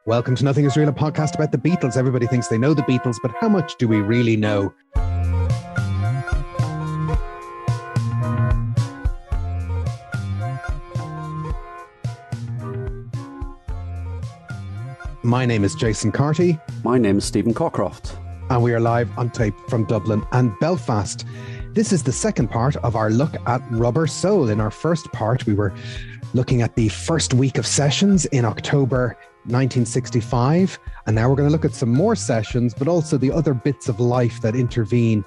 Welcome to Nothing Is Real, a podcast about the Beatles. Everybody thinks they know the Beatles, but how much do we really know? My name is Jason Carty. My name is Stephen Cockcroft. And we are live on tape from Dublin and Belfast. This is the second part of our look at Rubber Soul. In our first part, we were looking at the first week of sessions in October 1965. And now we're going to look at some more sessions, but also the other bits of life that intervene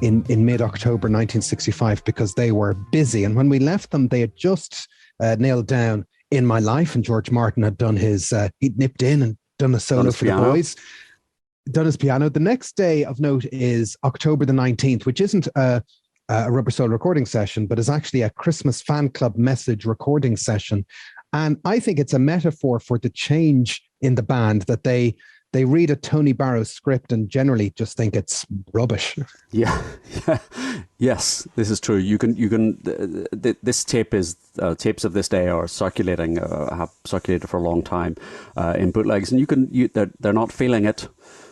in mid-October 1965, because they were busy. And when we left them, they had just nailed down In My Life, and George Martin had done his, he'd nipped in and done a solo for the boys. Done his piano. The next day of note is October the 19th, which isn't a Rubber Soul recording session, but is actually a Christmas fan club message recording session. And I think it's a metaphor for the change in the band, that they read a Tony Barrows script and generally just think it's rubbish. Yeah. Yes, this is true. This tape is, tapes of this day are circulating, have circulated for a long time in bootlegs, and they're not feeling it.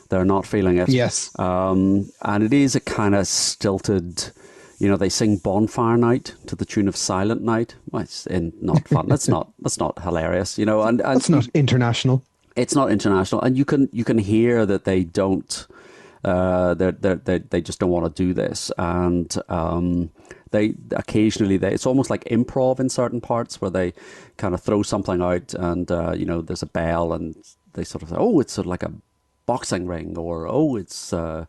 They're not feeling it. Yes. And it is a kind of stilted, they sing Bonfire Night to the tune of Silent Night. Well, it's not fun. That's not hilarious, and that's not international. It's not international. And you can hear that they don't, they just don't want to do this. And they occasionally, it's almost like improv in certain parts where they kind of throw something out and, there's a bell and they sort of say, oh, it's sort of like a boxing ring, or it's a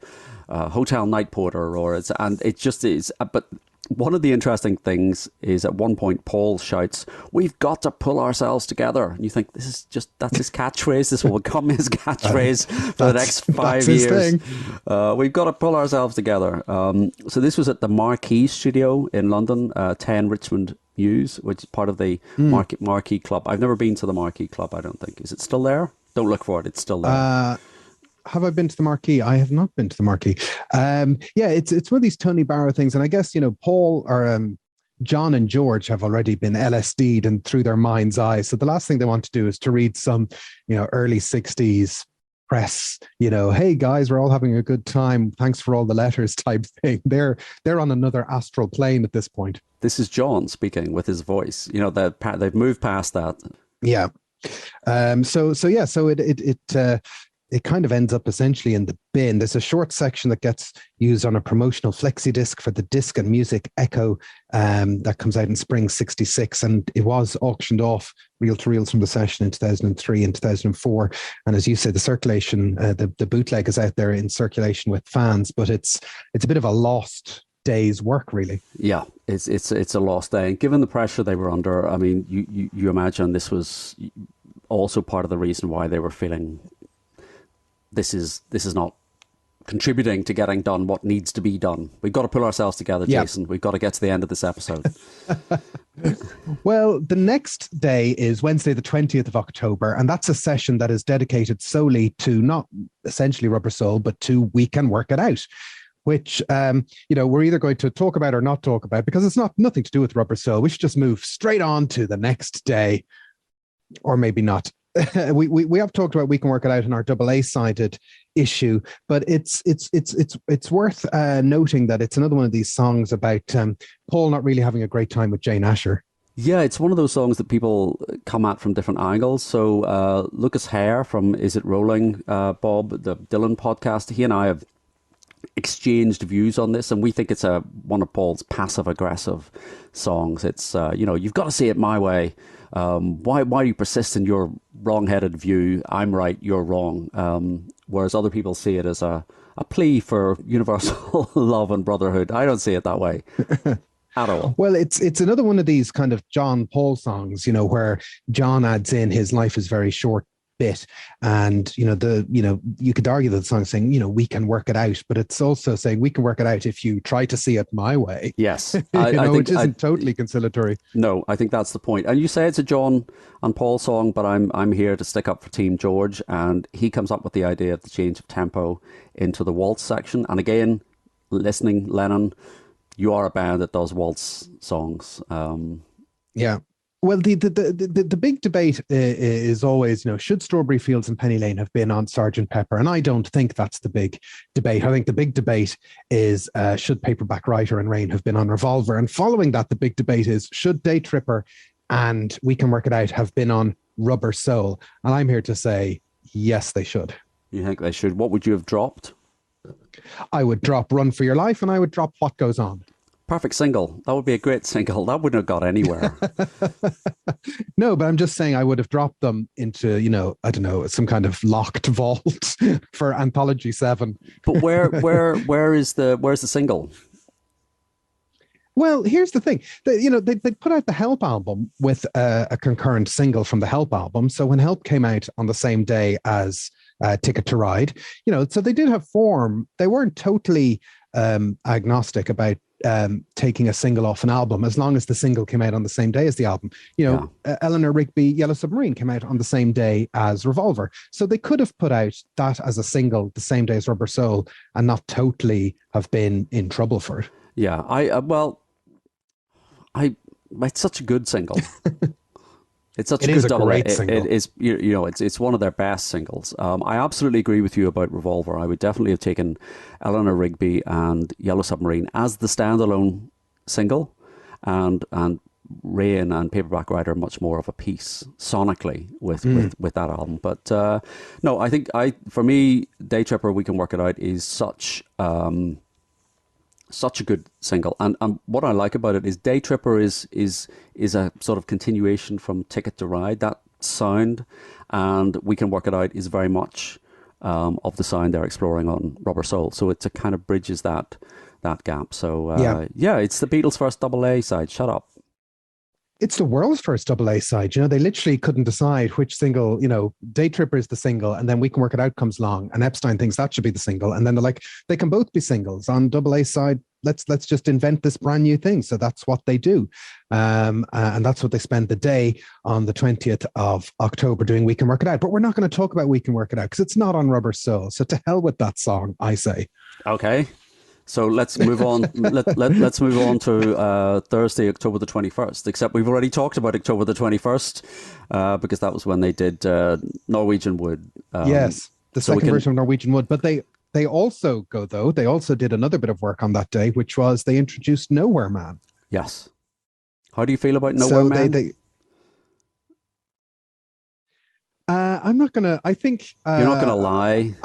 hotel night porter, and it just is. But one of the interesting things is at one point Paul shouts, "We've got to pull ourselves together." And you think that's his catchphrase. This will become his catchphrase for the next 5 years. We've got to pull ourselves together. So this was at the Marquee Studio in London, 10 Richmond Mews, which is part of the Marquee Club. I've never been to the Marquee Club, I don't think. Is it still there? Don't look for it. It's still there. Have I been to the Marquee? I have not been to the Marquee. It's one of these Tony Barrow things. And I guess, Paul or John and George have already been LSD'd and through their mind's eye. So the last thing they want to do is to read some, early 60s press, hey guys, we're all having a good time. Thanks for all the letters type thing. They're on another astral plane at this point. This is John speaking with his voice. They've moved past that. Yeah. It kind of ends up essentially in the bin. There's a short section that gets used on a promotional flexi disc for the Disc and Music Echo that comes out in spring 66, and it was auctioned off reel-to-reels from the session in 2003 and 2004. And as you said, the circulation, the bootleg is out there in circulation with fans, but it's a bit of a lost day's work, really. Yeah, it's a lost day. And given the pressure they were under, I mean, you imagine this was also part of the reason why they were feeling this is not contributing to getting done what needs to be done. We've got to pull ourselves together, Jason. We've got to get to the end of this episode. Well, the next day is Wednesday, the 20th of October, and that's a session that is dedicated solely to not essentially Rubber Soul, but to We Can Work It Out, which, we're either going to talk about or not talk about, because it's nothing to do with Rubber Soul. We should just move straight on to the next day, or maybe not. We have talked about We Can Work It Out in our AA-sided issue, but it's worth noting that it's another one of these songs about Paul not really having a great time with Jane Asher. Yeah, it's one of those songs that people come at from different angles. So Lucas Hare from Is It Rolling, Bob, the Dylan podcast, he and I have exchanged views on this, and we think it's one of Paul's passive-aggressive songs. It's, you've got to say it my way. Why do you persist in your wrong-headed view? I'm right, you're wrong. Whereas other people see it as a plea for universal love and brotherhood. I don't see it that way at all. Well, it's another one of these kind of John Paul songs, where John adds in his life is very short bit, and you could argue that the song is saying we can work it out, but it's also saying we can work it out if you try to see it my way. Yes. I think which isn't totally conciliatory. No, I think that's the point. And you say it's a John and Paul song, but I'm here to stick up for Team George, and he comes up with the idea of the change of tempo into the waltz section. And again, listening, Lennon, you are a band that does waltz songs. Yeah. Well, the big debate is always, should Strawberry Fields and Penny Lane have been on Sergeant Pepper? And I don't think that's the big debate. I think the big debate is, should Paperback Writer and Rain have been on Revolver? And following that, the big debate is, should Day Tripper and We Can Work It Out have been on Rubber Soul? And I'm here to say, yes, they should. You think they should? What would you have dropped? I would drop Run for Your Life, and I would drop What Goes On. Perfect single. That would be a great single. That wouldn't have got anywhere. No, but I'm just saying I would have dropped them into, I don't know, some kind of locked vault for Anthology 7. But where's the single? Well, here's the thing. They put out the Help album with a concurrent single from the Help album. So when Help came out on the same day as Ticket to Ride, so they did have form. They weren't totally agnostic about taking a single off an album, as long as the single came out on the same day as the album. Eleanor Rigby, Yellow Submarine came out on the same day as Revolver. So they could have put out that as a single the same day as Rubber Soul and not totally have been in trouble for it. Yeah, it's such a good single. It's such a good double. Great single. It is, it's one of their best singles. I absolutely agree with you about Revolver. I would definitely have taken Eleanor Rigby and Yellow Submarine as the standalone single, and Rain and Paperback Writer much more of a piece sonically with that album. But no, I think for me, Day Tripper, We Can Work It Out is such a good single, and what I like about it is Day Tripper is a sort of continuation from Ticket to Ride, that sound, and We Can Work It Out is very much of the sound they're exploring on Rubber Soul. So it kind of bridges that gap. So it's the Beatles' first double A side. Shut up. It's the world's first double A side. They literally couldn't decide which single, Day Tripper is the single, and then We Can Work It Out comes along, and Epstein thinks that should be the single. And then they're like, they can both be singles on double A side. Let's just invent this brand new thing. So that's what they do. And that's what they spend the day on the 20th of October doing, We Can Work It Out. But we're not going to talk about We Can Work It Out because it's not on Rubber Soul. So to hell with that song, I say. Okay. So let's move on. Let's move on to Thursday, October the 21st. Except we've already talked about October the 21st because that was when they did Norwegian Wood. Yes, the second version of Norwegian Wood. But they also did another bit of work on that day, which was they introduced Nowhere Man. Yes. How do you feel about Nowhere Man? I'm not gonna. I think you're not gonna lie.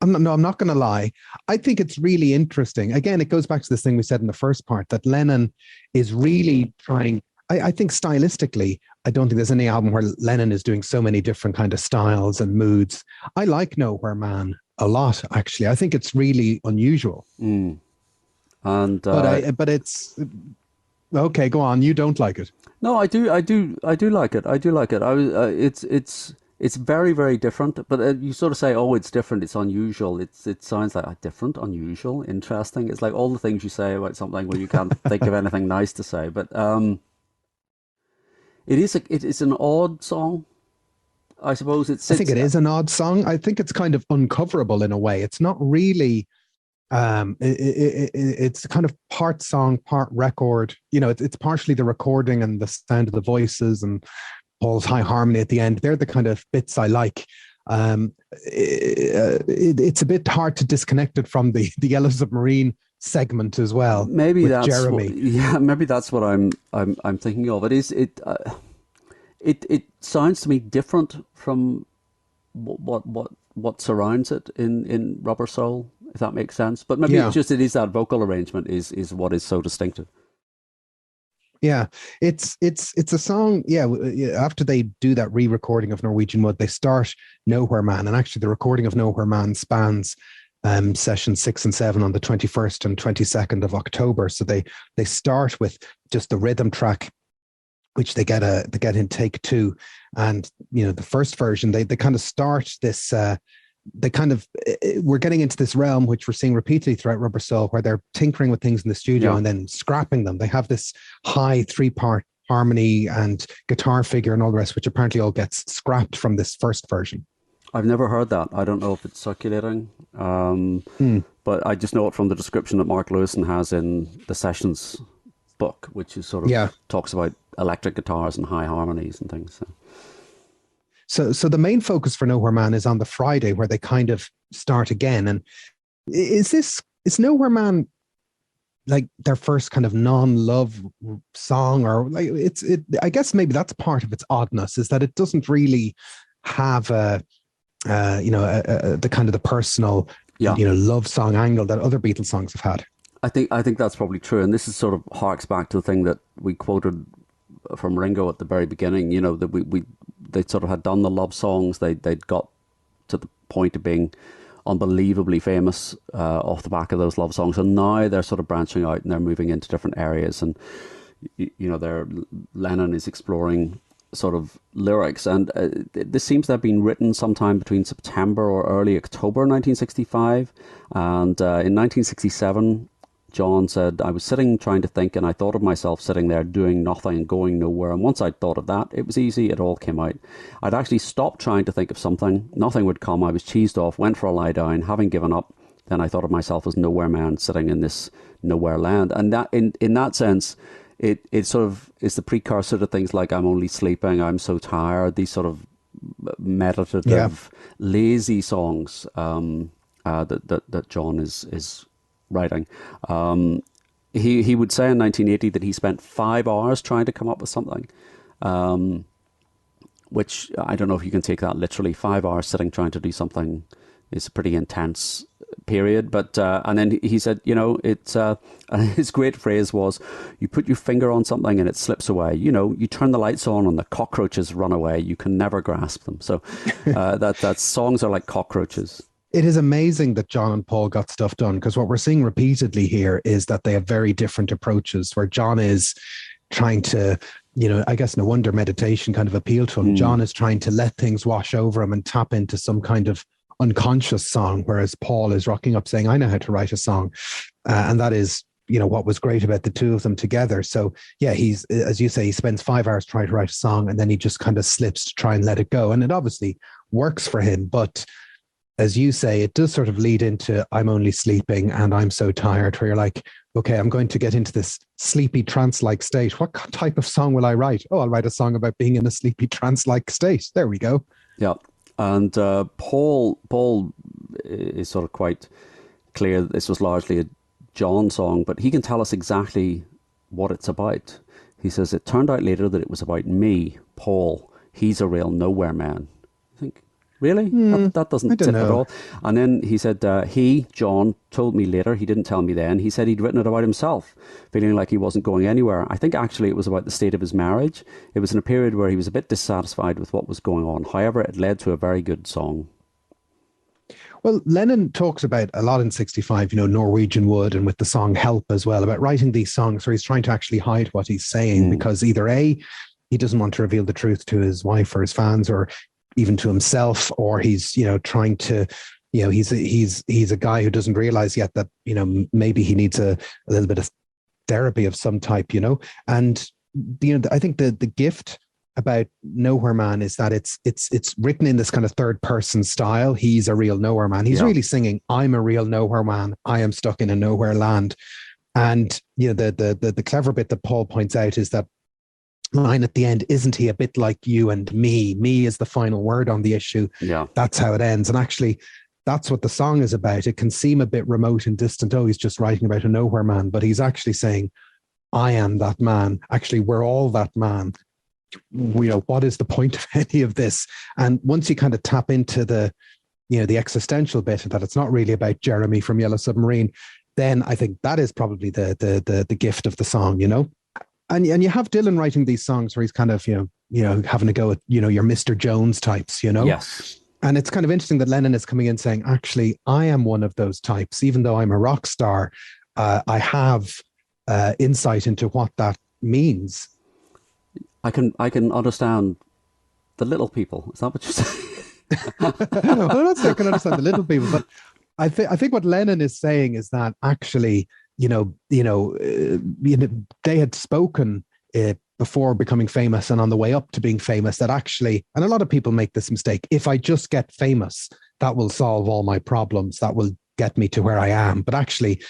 I'm not going to lie. I think it's really interesting. Again, it goes back to this thing we said in the first part, that Lennon is really trying. I think stylistically, I don't think there's any album where Lennon is doing so many different kind of styles and moods. I like Nowhere Man a lot, actually. I think it's really unusual. Mm. And but it's okay. Go on. You don't like it? No, I do like it. I do like it. It's very, very different, but you sort of say, oh, it's different, it's unusual. It sounds like different, unusual, interesting. It's like all the things you say about something where you can't think of anything nice to say. But it is an odd song, I suppose. I think it is an odd song. I think it's kind of uncoverable in a way. It's not really. It's kind of part song, part record. It's partially the recording and the sound of the voices and Paul's high harmony at the end. They're the kind of bits I like. It's a bit hard to disconnect it from the Yellow Submarine segment as well. Maybe that's Jeremy. Maybe that's what I'm thinking of. It sounds to me different from what surrounds it in Rubber Soul, if that makes sense. But maybe it is that vocal arrangement is what is so distinctive. Yeah, it's a song. Yeah, after they do that re-recording of Norwegian Wood, they start Nowhere Man, and actually the recording of Nowhere Man spans sessions 6 and 7 on the 21st and 22nd of October. So they start with just the rhythm track, which they get in take 2, and the first version they kind of start this. We're getting into this realm which we're seeing repeatedly throughout Rubber Soul, where they're tinkering with things in the studio and then scrapping them. They have this high 3-part harmony and guitar figure and all the rest, which apparently all gets scrapped from this first version. I've never heard that. I don't know if it's circulating, but I just know it from the description that Mark Lewison has in the Sessions book, which is sort of Yeah. talks about electric guitars and high harmonies and things. So the main focus for Nowhere Man is on the Friday where they kind of start again. And is Nowhere Man like their first kind of non-love song, or like I guess maybe that's part of its oddness, is that it doesn't really have the kind of the personal, love song angle that other Beatles songs have had. I think that's probably true, and this is sort of harks back to the thing that we quoted from Ringo at the very beginning. That they sort of had done the love songs. They'd got to the point of being unbelievably famous off the back of those love songs, and now they're sort of branching out and they're moving into different areas. And Lennon is exploring sort of lyrics, and this seems to have been written sometime between September or early October 1965, and in 1967 John said, "I was sitting trying to think, and I thought of myself sitting there doing nothing and going nowhere. And once I'd thought of that, it was easy. It all came out. I'd actually stopped trying to think of something. Nothing would come. I was cheesed off, went for a lie down, having given up. Then I thought of myself as nowhere man sitting in this nowhere land." And that, in that sense, it sort of is the precursor to things like "I'm only sleeping," "I'm so tired," these sort of meditative, lazy songs that John is writing. He would say in 1980 that he spent 5 hours trying to come up with something, which I don't know if you can take that literally. 5 hours sitting trying to do something is a pretty intense period. But and then he said, it's his great phrase was, "You put your finger on something and it slips away. You turn the lights on and the cockroaches run away. You can never grasp them." So that songs are like cockroaches. It is amazing that John and Paul got stuff done, because what we're seeing repeatedly here is that they have very different approaches, where John is trying to, I guess no wonder meditation kind of appealed to him. John is trying to let things wash over him and tap into some kind of unconscious song, whereas Paul is rocking up saying, "I know how to write a song." And that is, what was great about the two of them together. So yeah, he's, as you say, he spends 5 hours trying to write a song, and then he just kind of slips to try and let it go. And it obviously works for him, but as you say, it does sort of lead into "I'm only sleeping" and "I'm so tired," where you're like, okay, I'm going to get into this sleepy trance-like state. What type of song will I write? Oh, I'll write a song about being in a sleepy trance-like state. There we go. Yeah. And Paul is sort of quite clear that this was largely a John song, but he can tell us exactly what it's about. He says, "It turned out later that it was about me, Paul. He's a real nowhere man." I think, really? That doesn't tip at all. And then he said, John, told me later, he didn't tell me then, he said he'd written it about himself, feeling like he wasn't going anywhere. I think actually it was about the state of his marriage. It was in a period where he was a bit dissatisfied with what was going on. However, it led to a very good song. Well, Lennon talks about a lot in 65, Norwegian Wood, and with the song Help as well, about writing these songs where he's trying to actually hide what he's saying, because either A, he doesn't want to reveal the truth to his wife or his fans, or even to himself, or he's trying to, he's a guy who doesn't realize yet that maybe he needs a little bit of therapy of some type, and I think the gift about Nowhere Man is that it's written in this kind of third person style. He's a real nowhere man. He's really singing, "I'm a real nowhere man. I am stuck in a nowhere land." And the clever bit that Paul points out is that line at the end, "Isn't he a bit like you and me? Me is the final word on the issue." Yeah. That's how it ends. And actually, that's what the song is about. It can seem a bit remote and distant. Oh, he's just writing about a nowhere man, but he's actually saying, "I am that man. Actually, we're all that man. What is the point of any of this?" And once you kind of tap into the existential bit, that it's not really about Jeremy from Yellow Submarine, then I think that is probably the gift of the song, And you have Dylan writing these songs where he's kind of, having to go at, your Mr. Jones types, Yes. And it's kind of interesting that Lennon is coming in saying, actually, I am one of those types. Even though I'm a rock star, I have insight into what that means. I can understand the little people. Is that what you're saying? Well, I'm not saying I can understand the little people, but I think what Lennon is saying is that actually, they had spoken before becoming famous and on the way up to being famous, that actually, and a lot of people make this mistake, if I just get famous, that will solve all my problems. That will get me to where I am. But actually,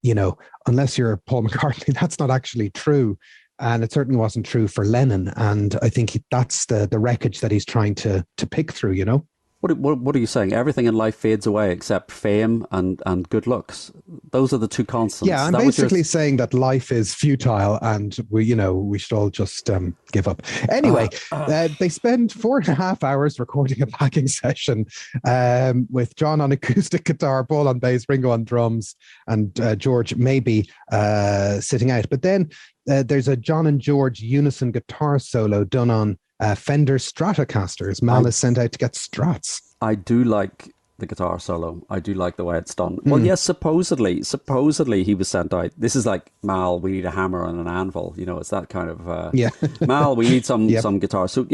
unless you're Paul McCartney, that's not actually true. And it certainly wasn't true for Lennon. And I think that's the wreckage that he's trying to pick through. What are you saying? Everything in life fades away except fame and good looks. Those are the two constants. Yeah, I'm basically saying that life is futile and we should all just give up. Anyway, they spend 4.5 hours recording a backing session with John on acoustic guitar, Paul on bass, Ringo on drums, and George maybe sitting out. But then there's a John and George unison guitar solo done on Fender Stratocasters. Mal is sent out to get Strats. I do like the guitar solo. I do like the way it's done. Well, yes, supposedly he was sent out. This is like, Mal, we need a hammer and an anvil. It's that kind of, Mal, we need some guitar. So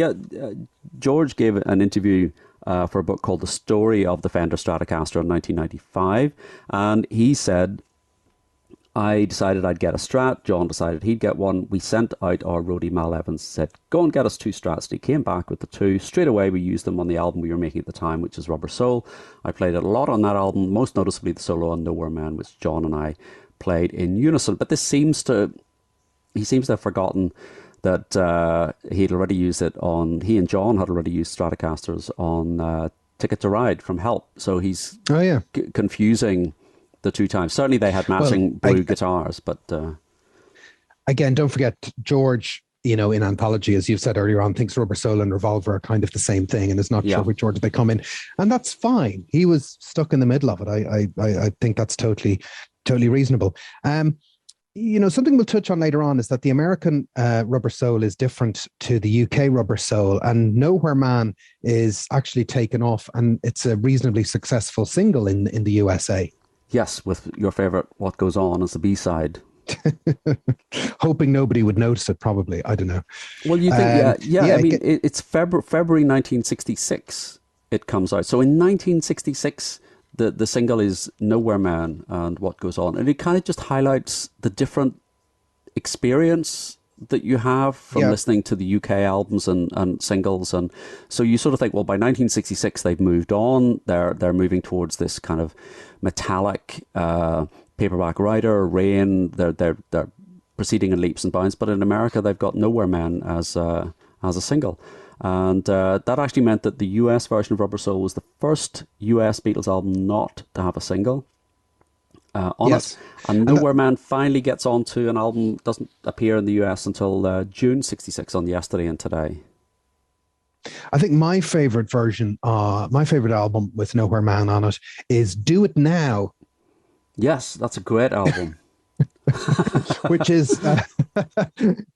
George gave an interview for a book called The Story of the Fender Stratocaster in 1995. And he said, I decided I'd get a Strat. John decided he'd get one. We sent out our roadie Mal Evans, said, go and get us 2 Strats. And he came back with the 2. Straight away, we used them on the album we were making at the time, which is Rubber Soul. I played it a lot on that album, most noticeably the solo on Nowhere Man, which John and I played in unison. But he seems to have forgotten that he'd already used it on, he and John had already used Stratocasters on Ticket to Ride from Help. So he's confusing the 2 times. Certainly they had matching blue guitars, but again, don't forget George, in Anthology, as you've said earlier on, thinks Rubber Soul and Revolver are kind of the same thing and is not sure which order they come in. And that's fine. He was stuck in the middle of it. I think that's totally reasonable. Something we'll touch on later on is that the American Rubber Soul is different to the UK Rubber Soul, and Nowhere Man is actually taken off, and it's a reasonably successful single in the USA. Yes, with your favorite What Goes On as the B-side. Hoping nobody would notice it, probably. I don't know. Well, you think, I mean, it's February 1966 it comes out. So in 1966, the single is Nowhere Man and What Goes On. And it kind of just highlights the different experience that you have from listening to the UK albums and singles. And so you sort of think, well, by 1966, they've moved on. They're moving towards this kind of metallic Paperback Writer, Rain. They're proceeding in leaps and bounds. But in America, they've got Nowhere Man as a single. And that actually meant that the US version of Rubber Soul was the first US Beatles album not to have a single on it. And Nowhere Man finally gets onto an album, doesn't appear in the US until June 66 on Yesterday and Today. I think my favorite version, my favorite album with Nowhere Man on it is Do It Now. Yes, that's a great album. which is a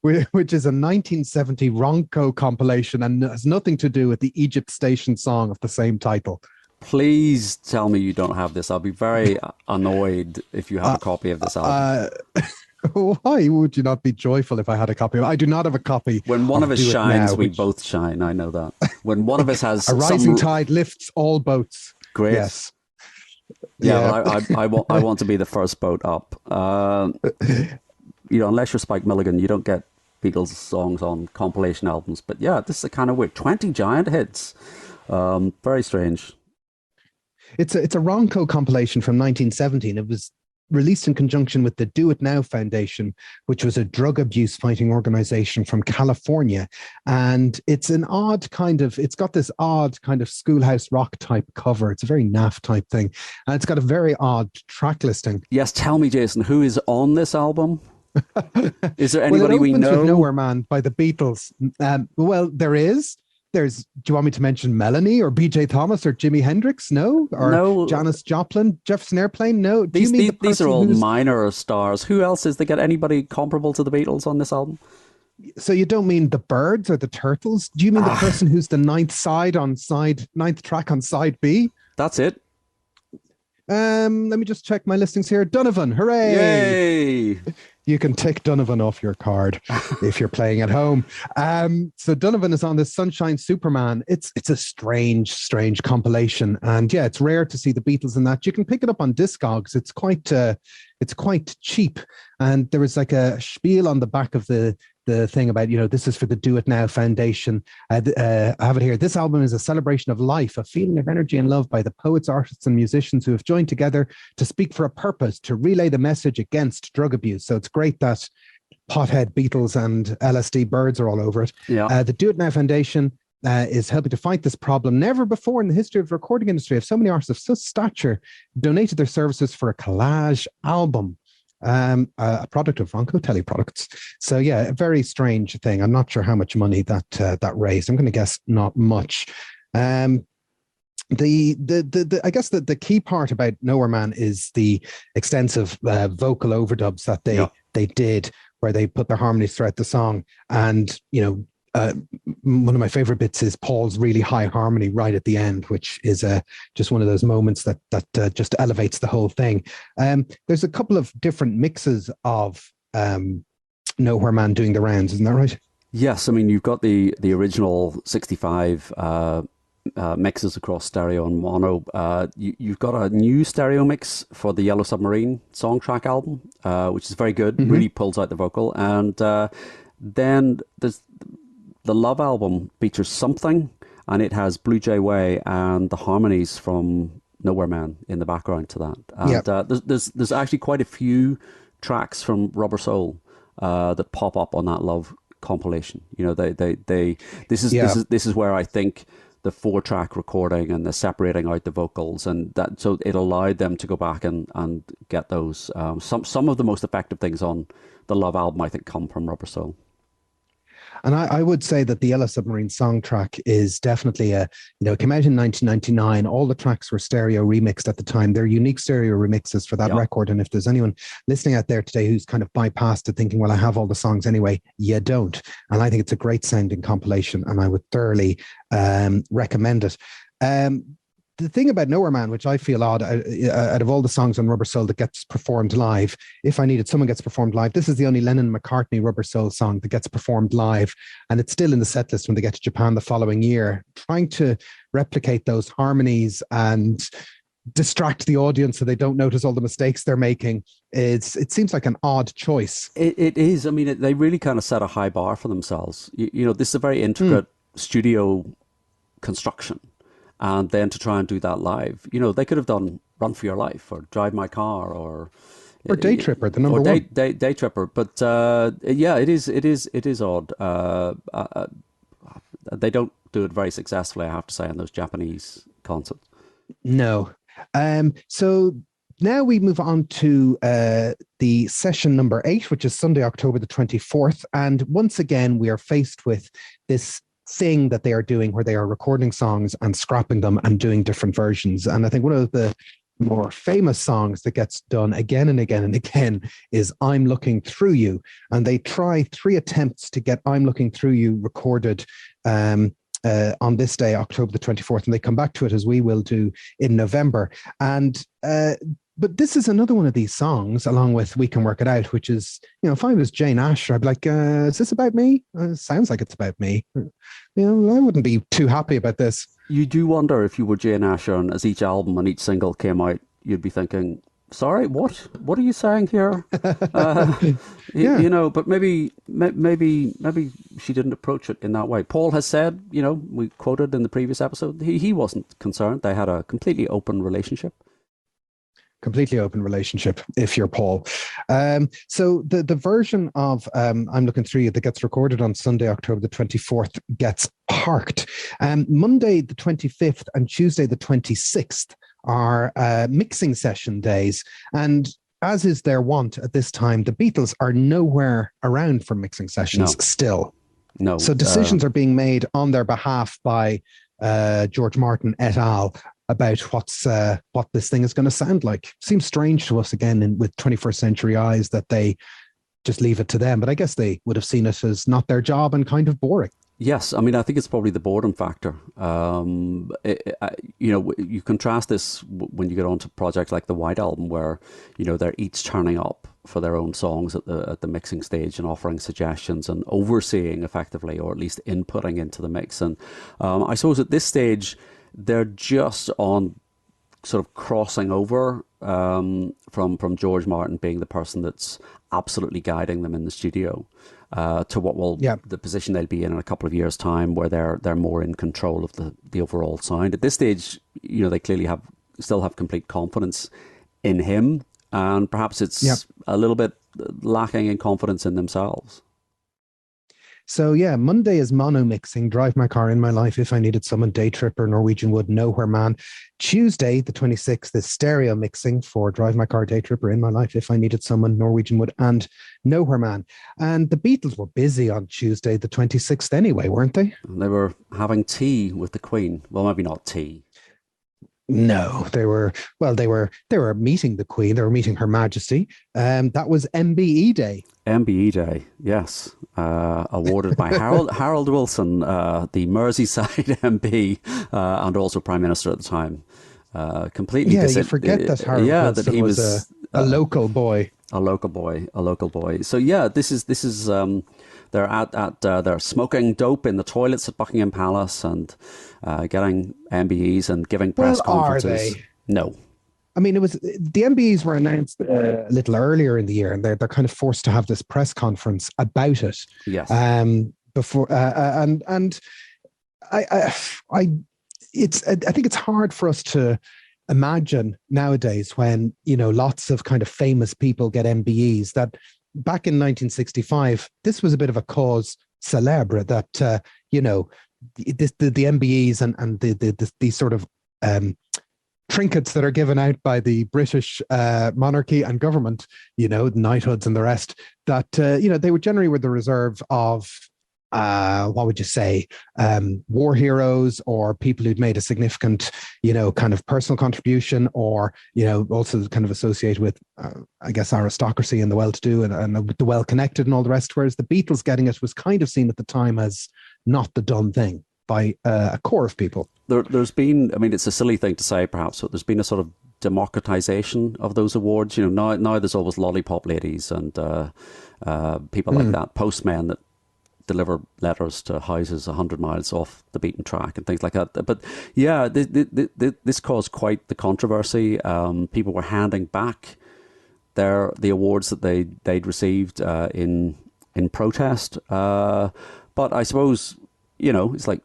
1970 Ronco compilation and has nothing to do with the Egypt Station song of the same title. Please tell me you don't have this. I'll be very annoyed if you have a copy of this album. Why would you not be joyful if I had a copy of it? I do not have a copy. When one of us shines, we both shine. I know that. When one of us has a rising tide lifts all boats. Great. Yes. Yeah, well, I want to be the first boat up. Unless you're Spike Milligan, you don't get Beatles songs on compilation albums. But yeah, this is a kind of weird. 20 giant hits. Very strange. It's a Ronco compilation from 1970. It was released in conjunction with the Do It Now Foundation, which was a drug abuse fighting organization from California. And it's it's got this odd kind of schoolhouse rock type cover. It's a very naff type thing. And it's got a very odd track listing. Yes, tell me, Jason, who is on this album? Is there anybody we know? With Nowhere Man by the Beatles. Well, there is. Do you want me to mention Melanie or BJ Thomas or Jimi Hendrix? No? Or no. Janis Joplin, Jefferson Airplane? No. These are all minor stars. Who else is there? Get anybody comparable to the Beatles on this album? So you don't mean the Birds or the Turtles? Do you mean the person who's the ninth track on side B? That's it. Let me just check my listings here. Donovan, hooray! Yay! You can tick Donovan off your card if you're playing at home. So Donovan is on this Sunshine Superman. It's a strange compilation, and yeah, it's rare to see the Beatles in that. You can pick it up on Discogs. It's quite cheap, and there was like a spiel on the back of the the thing about, this is for the Do It Now Foundation. I have it here. This album is a celebration of life, a feeling of energy and love by the poets, artists, and musicians who have joined together to speak for a purpose, to relay the message against drug abuse. So it's great that pothead Beatles and LSD birds are all over it. Yeah. The Do It Now Foundation is helping to fight this problem. Never before in the history of the recording industry have so many artists of such stature donated their services for a collage album, a product of Ronco Teleproducts. So yeah, a very strange thing. I'm not sure how much money that raised. I'm going to guess not much. I guess the key part about Nowhere Man is the extensive vocal overdubs that they did, where they put their harmonies throughout the song. And one of my favorite bits is Paul's really high harmony right at the end, which is just one of those moments that just elevates the whole thing. There's a couple of different mixes of Nowhere Man doing the rounds, isn't that right? Yes, I mean, you've got the original 65 mixes across stereo and mono. You've got a new stereo mix for the Yellow Submarine song track album, which is very good, really pulls out the vocal. And then there's the Love album features Something, and it has Blue Jay Way and the harmonies from Nowhere Man in the background to that. And there's actually quite a few tracks from Rubber Soul that pop up on that Love compilation. This is where I think the 4-track recording and the separating out the vocals, and that, so it allowed them to go back and get those. Some of the most effective things on the Love album, I think, come from Rubber Soul. And I would say that the Yellow Submarine song track is definitely it came out in 1999. All the tracks were stereo remixed at the time. They're unique stereo remixes for that record. And if there's anyone listening out there today who's kind of bypassed it thinking, well, I have all the songs anyway, you don't. And I think it's a great sounding compilation, and I would thoroughly recommend it. The thing about Nowhere Man, which I feel odd, out of all the songs on Rubber Soul that gets performed live, If I Needed Someone gets performed live, this is the only Lennon and McCartney Rubber Soul song that gets performed live. And it's still in the set list when they get to Japan the following year. Trying to replicate those harmonies and distract the audience so they don't notice all the mistakes they're making, it seems like an odd choice. It is. I mean, they really kind of set a high bar for themselves. This is a very intricate studio construction. And then to try and do that live, they could have done Run for Your Life or Drive My Car or Day Tripper, the number one. Day Tripper. But it is odd. They don't do it very successfully, I have to say, on those Japanese concerts. No. So now we move on to the session number 8, which is Sunday, October the 24th. And once again, we are faced with this thing that they are doing where they are recording songs and scrapping them and doing different versions. And I think one of the more famous songs that gets done again and again and again is I'm Looking Through You. And they try 3 attempts to get I'm Looking Through You recorded on this day, October the 24th. And they come back to it, as we will do, in November. And but this is another one of these songs, along with We Can Work It Out, which is, if I was Jane Asher, I'd be like, is this about me? Sounds like it's about me. I wouldn't be too happy about this. You do wonder if you were Jane Asher, and as each album and each single came out, you'd be thinking, sorry, what are you saying here? But maybe she didn't approach it in that way. Paul has said, we quoted in the previous episode, he wasn't concerned. They had a completely open relationship. Completely open relationship, if you're Paul. So the version of I'm Looking Through You that gets recorded on Sunday, October the 24th gets parked. Monday the 25th and Tuesday the 26th are mixing session days. And as is their wont at this time, the Beatles are nowhere around for mixing sessions still. No. So decisions are being made on their behalf by George Martin et al. About what this thing is going to sound like. Seems strange to us, again, with 21st century eyes, that they just leave it to them. But I guess they would have seen it as not their job and kind of boring. Yes, I mean, I think it's probably the boredom factor. You contrast this when you get onto projects like the White Album, where they're each turning up for their own songs at the mixing stage and offering suggestions and overseeing effectively, or at least inputting into the mix. And I suppose at this stage, they're just on sort of crossing over from George Martin being the person that's absolutely guiding them in the studio. to what will the position they'll be in a couple of years' time, where they're more in control of the overall sound. At this stage, they clearly still have complete confidence in him, and perhaps it's a little bit lacking in confidence in themselves. So Monday is mono mixing, Drive My Car in My Life, If I Needed Someone, Day Tripper, Norwegian Wood, Nowhere Man. Tuesday, the 26th, is stereo mixing for Drive My Car, Day Tripper, In My Life, If I Needed Someone, Norwegian Wood, and Nowhere Man. And the Beatles were busy on Tuesday, the 26th anyway, weren't they? They were having tea with the Queen. Well, maybe not tea. No, they were meeting the Queen. They were meeting Her Majesty. That was MBE Day. MBE Day, yes. Awarded by Harold Wilson, the Merseyside MP, and also Prime Minister at the time. Completely. Yeah, you forget that Harold Wilson that he was a local boy. A local boy. So this is they're smoking dope in the toilets at Buckingham Palace and getting MBEs and giving press conferences. Are they? No. I mean, the MBEs were announced a little earlier in the year, and they're kind of forced to have this press conference about it. Yes. Before and I think it's hard for us to imagine nowadays when lots of kind of famous people get MBEs, that back in 1965 this was a bit of a cause célèbre, that the MBEs and these sort of trinkets that are given out by the British monarchy and government, knighthoods and the rest, that they were generally the reserve of what would you say, war heroes, or people who'd made a significant, kind of personal contribution, or, also kind of associated with, I guess, aristocracy and the well-to-do and the well-connected and all the rest. Whereas the Beatles getting it was kind of seen at the time as not the done thing by a core of people. There's been, I mean, it's a silly thing to say perhaps, but there's been a sort of democratization of those awards. Now there's always lollipop ladies and people like that, postmen that deliver letters to houses 100 miles off the beaten track and things like that. But yeah, this caused quite the controversy. People were handing back the awards that they'd received in protest. But I suppose, it's like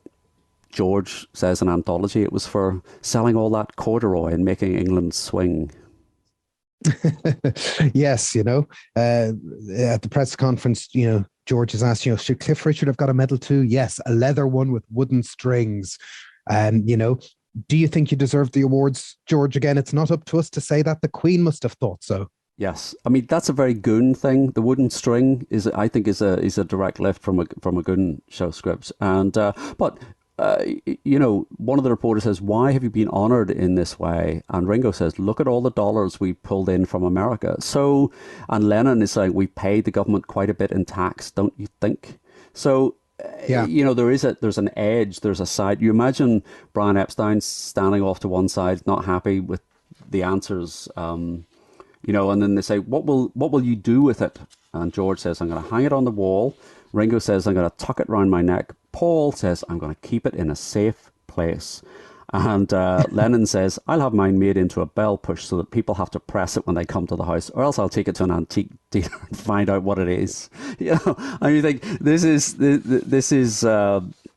George says in Anthology, it was for selling all that corduroy and making England swing. Yes, at the press conference, George is asked, should Cliff Richard have got a medal too? Yes, a leather one with wooden strings. And, do you think you deserve the awards, George? Again, it's not up to us to say that. The Queen must have thought so. Yes, I mean, that's a very Goon thing. The wooden string I think is a direct lift from a Goon show script. And but one of the reporters says, "Why have you been honoured in this way?" And Ringo says, "Look at all the dollars we pulled in from America." So, and Lennon is saying, "We paid the government quite a bit in tax, don't you think?" So, there's an edge, there's a side. You imagine Brian Epstein standing off to one side, not happy with the answers. And then they say, what will you do with it? And George says, "I'm going to hang it on the wall." Ringo says, "I'm going to tuck it round my neck." Paul says, "I'm going to keep it in a safe place." And Lennon says, "I'll have mine made into a bell push so that people have to press it when they come to the house, or else I'll take it to an antique dealer and find out what it is." And you think this is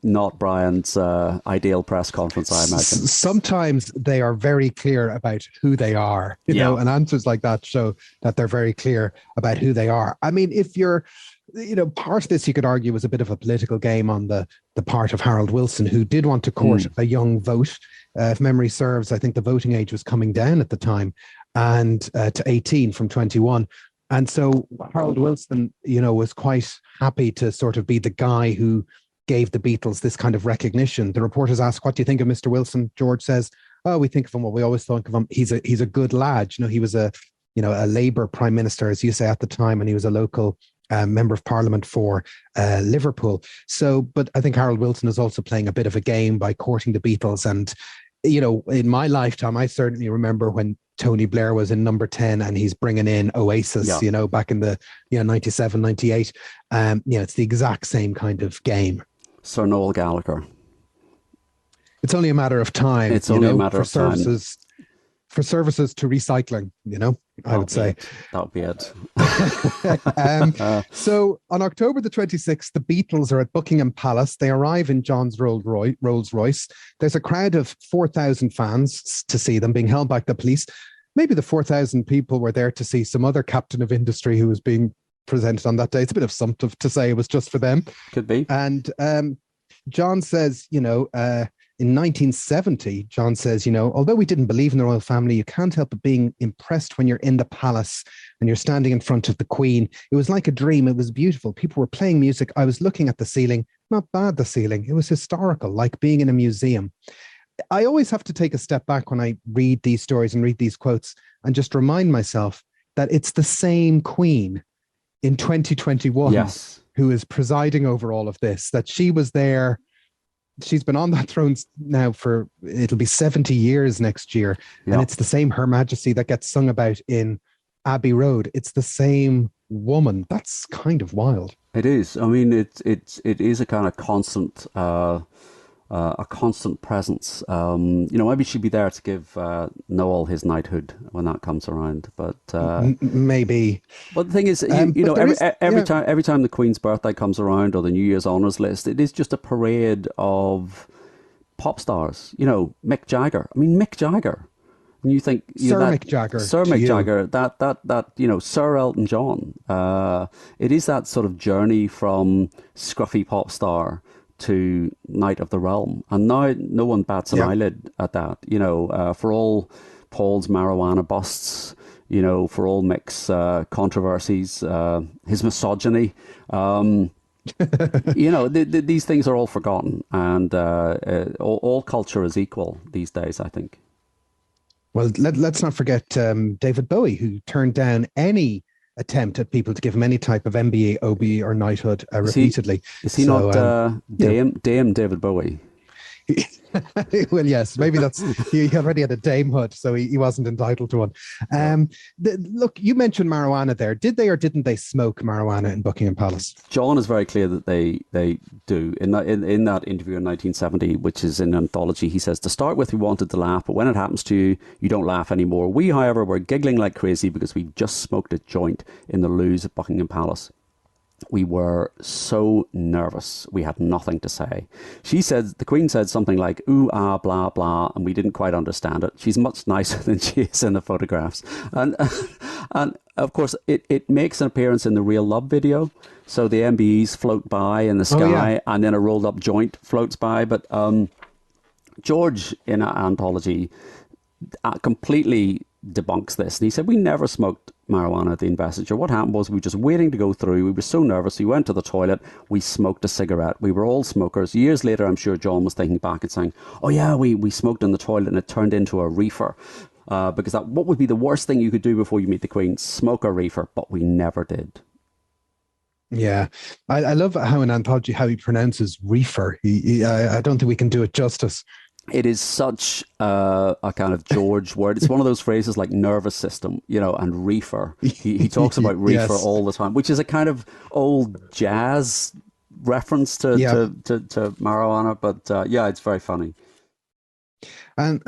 not Brian's ideal press conference, I imagine. Sometimes they are very clear about who they are, and answers like that show that they're very clear about who they are. I mean, if you're, part of this you could argue was a bit of a political game on the part of Harold Wilson, who did want to court a young vote. If memory serves, I think the voting age was coming down at the time, and to 18 from 21. And so Harold Wilson, was quite happy to sort of be the guy who gave the Beatles this kind of recognition. The reporters asked, "What do you think of Mr. Wilson?" George says, "Oh, we think of him what we always think of him. He's a good lad. He was a Labour prime minister, as you say, at the time, and he was a local member of parliament for Liverpool." So, but I think Harold Wilson is also playing a bit of a game by courting the Beatles. And, in my lifetime, I certainly remember when Tony Blair was in number 10 and he's bringing in Oasis, back in the 97, 98. It's the exact same kind of game. Sir Noel Gallagher. It's only a matter of time. It's only a matter of services. time. for services to recycling, I would say. That would be it. So on October the 26th, the Beatles are at Buckingham Palace. They arrive in John's Rolls Royce. There's a crowd of 4,000 fans to see them being held back by the police. Maybe the 4,000 people were there to see some other captain of industry who was being presented on that day. It's a bit of something to say it was just for them. Could be. And John says, in 1970, John says, although we didn't believe in the royal family, you can't help but being impressed when you're in the palace and you're standing in front of the Queen. It was like a dream. It was beautiful. People were playing music. I was looking at the ceiling. Not bad, the ceiling. It was historical, like being in a museum. I always have to take a step back when I read these stories and read these quotes and just remind myself that it's the same Queen in 2021 who is presiding over all of this, that she was there. She's been on that throne now it'll be 70 years next year. Yep. And it's the same Her Majesty that gets sung about in Abbey Road. It's the same woman. That's kind of wild. It is. I mean, it is a kind of constant, presence. Maybe she'd be there to give Noel his knighthood when that comes around. But maybe. But the thing is, every time the Queen's birthday comes around or the New Year's honours list, it is just a parade of pop stars. Mick Jagger. I mean, Mick Jagger. And you think Mick Jagger, Sir Elton John. It is that sort of journey from scruffy pop star to Knight of the Realm, and now no one bats an eyelid at that. For all Paul's marijuana busts, for all Mick's controversies, his misogyny, these things are all forgotten, and all culture is equal these days, I think. Well, let's not forget David Bowie, who turned down any attempt at people to give him any type of MBE, OBE, or knighthood repeatedly. Is he not Dame David Bowie? Well, yes, maybe he already had a damehood, so he wasn't entitled to one. Look, you mentioned marijuana there. Did they or didn't they smoke marijuana in Buckingham Palace? John is very clear that they do. In that interview in 1970, which is in an anthology, he says, to start with, we wanted to laugh, but when it happens to you, you don't laugh anymore. We, however, were giggling like crazy because we just smoked a joint in the loos at Buckingham Palace. We were so nervous. We had nothing to say. The Queen said something like, ooh, ah, blah, blah, and we didn't quite understand it. She's much nicer than she is in the photographs. And of course, it makes an appearance in the Real Love video. So the MBEs float by in the sky, and then a rolled up joint floats by. But George, in an anthology, completely debunks this. And he said, we never smoked marijuana at the investiture. What happened was we were just waiting to go through. We were so nervous. We went to the toilet. We smoked a cigarette. We were all smokers. Years later, I'm sure John was thinking back and saying, oh yeah, we smoked in the toilet and it turned into a reefer. Because what would be the worst thing you could do before you meet the Queen? Smoke a reefer, but we never did. Yeah, I love how in anthology how he pronounces reefer. I don't think we can do it justice. It is such a kind of George word. It's one of those phrases like nervous system, and reefer. He talks about reefer all the time, which is a kind of old jazz reference to marijuana. But it's very funny. And,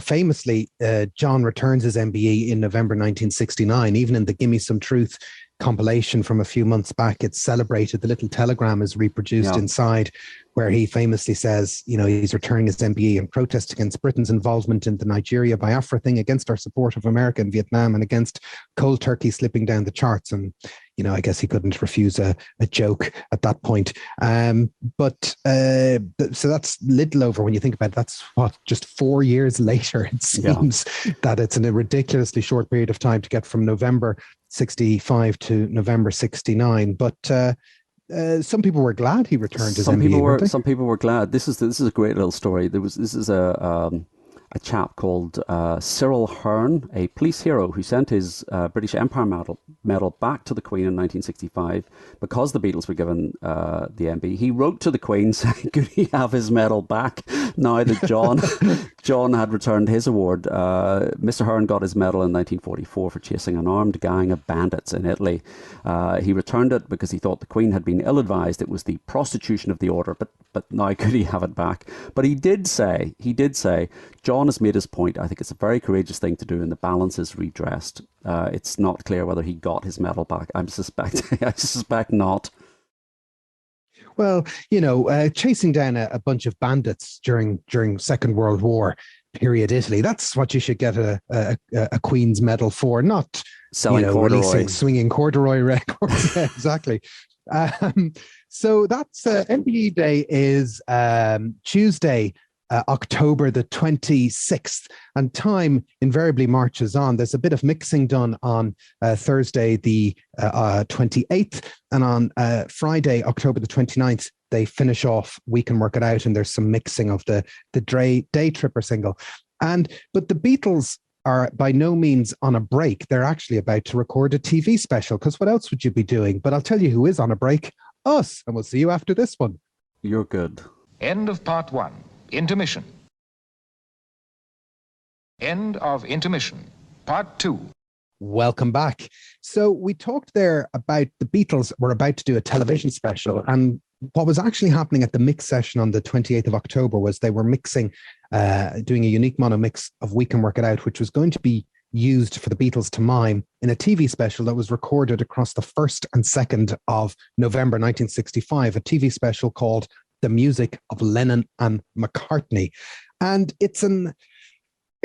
famously, John returns his MBE in November 1969. Even in the Gimme Some Truth compilation from a few months back, it's celebrated. The little telegram is reproduced inside, where he famously says, he's returning his MBE in protest against Britain's involvement in the Nigeria-Biafra thing, against our support of America in Vietnam, and against cold turkey slipping down the charts. And, I guess he couldn't refuse a joke at that point. So that's little over when you think about it. That's just 4 years later, it seems that it's in a ridiculously short period of time to get from November 65 to November 69. But some people were glad he returned his MBE. Some people were glad. This is a great little story. This is a chap called Cyril Hearn, a police hero who sent his British Empire medal back to the Queen in 1965 because the Beatles were given the MBE. He wrote to the Queen saying, could he have his medal back? now that John had returned his award. Mr. Hearn got his medal in 1944 for chasing an armed gang of bandits in Italy. He returned it because he thought the Queen had been ill-advised. It was the prostitution of the order, but now could he have it back? But he did say, John has made his point. I think it's a very courageous thing to do, and the balance is redressed. It's not clear whether he got his medal back. I suspect not. Well, chasing down a bunch of bandits during Second World War period Italy, that's what you should get a Queen's Medal for, not selling corduroy. Releasing swinging corduroy records. Yeah, exactly. So that's MBE Day is Tuesday, October the 26th, and time invariably marches on. There's a bit of mixing done on Thursday the 28th, and on Friday, October the 29th, they finish off We Can Work It Out, and there's some mixing of the Day Tripper single. But the Beatles are by no means on a break. They're actually about to record a TV special, because what else would you be doing? But I'll tell you who is on a break. Us. And we'll see you after this one. You're good. End of part one. Intermission. End of intermission. Part two. Welcome back. So we talked there about the Beatles were about to do a television special, and what was actually happening at the mix session on the 28th of October was they were mixing, doing a unique mono mix of We Can Work It Out, which was going to be used for the Beatles to mime in a TV special that was recorded across the 1st and 2nd of November 1965, a TV special called The Music of Lennon and McCartney. And it's a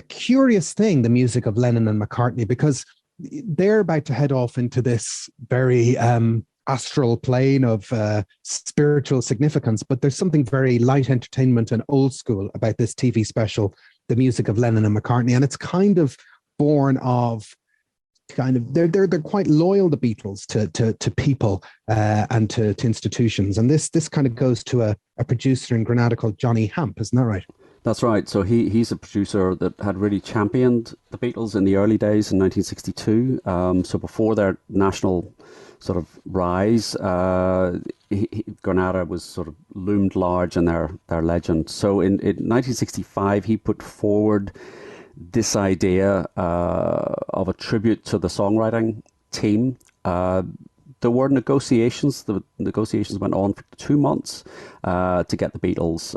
curious thing, the music of Lennon and McCartney, because they're about to head off into this very astral plane of spiritual significance, but there's something very light entertainment and old school about this TV special, The Music of Lennon and McCartney, and it's kind of born of they're quite loyal, the Beatles, to people and to institutions, and this kind of goes to a producer in Granada called Johnny Hamp, isn't that right? That's right. So he's a producer that had really championed the Beatles in the early days in 1962. So before their national sort of rise, Granada was sort of loomed large in their legend. So in 1965, he put forward this idea of a tribute to the songwriting team. There were negotiations. The negotiations went on for 2 months to get the Beatles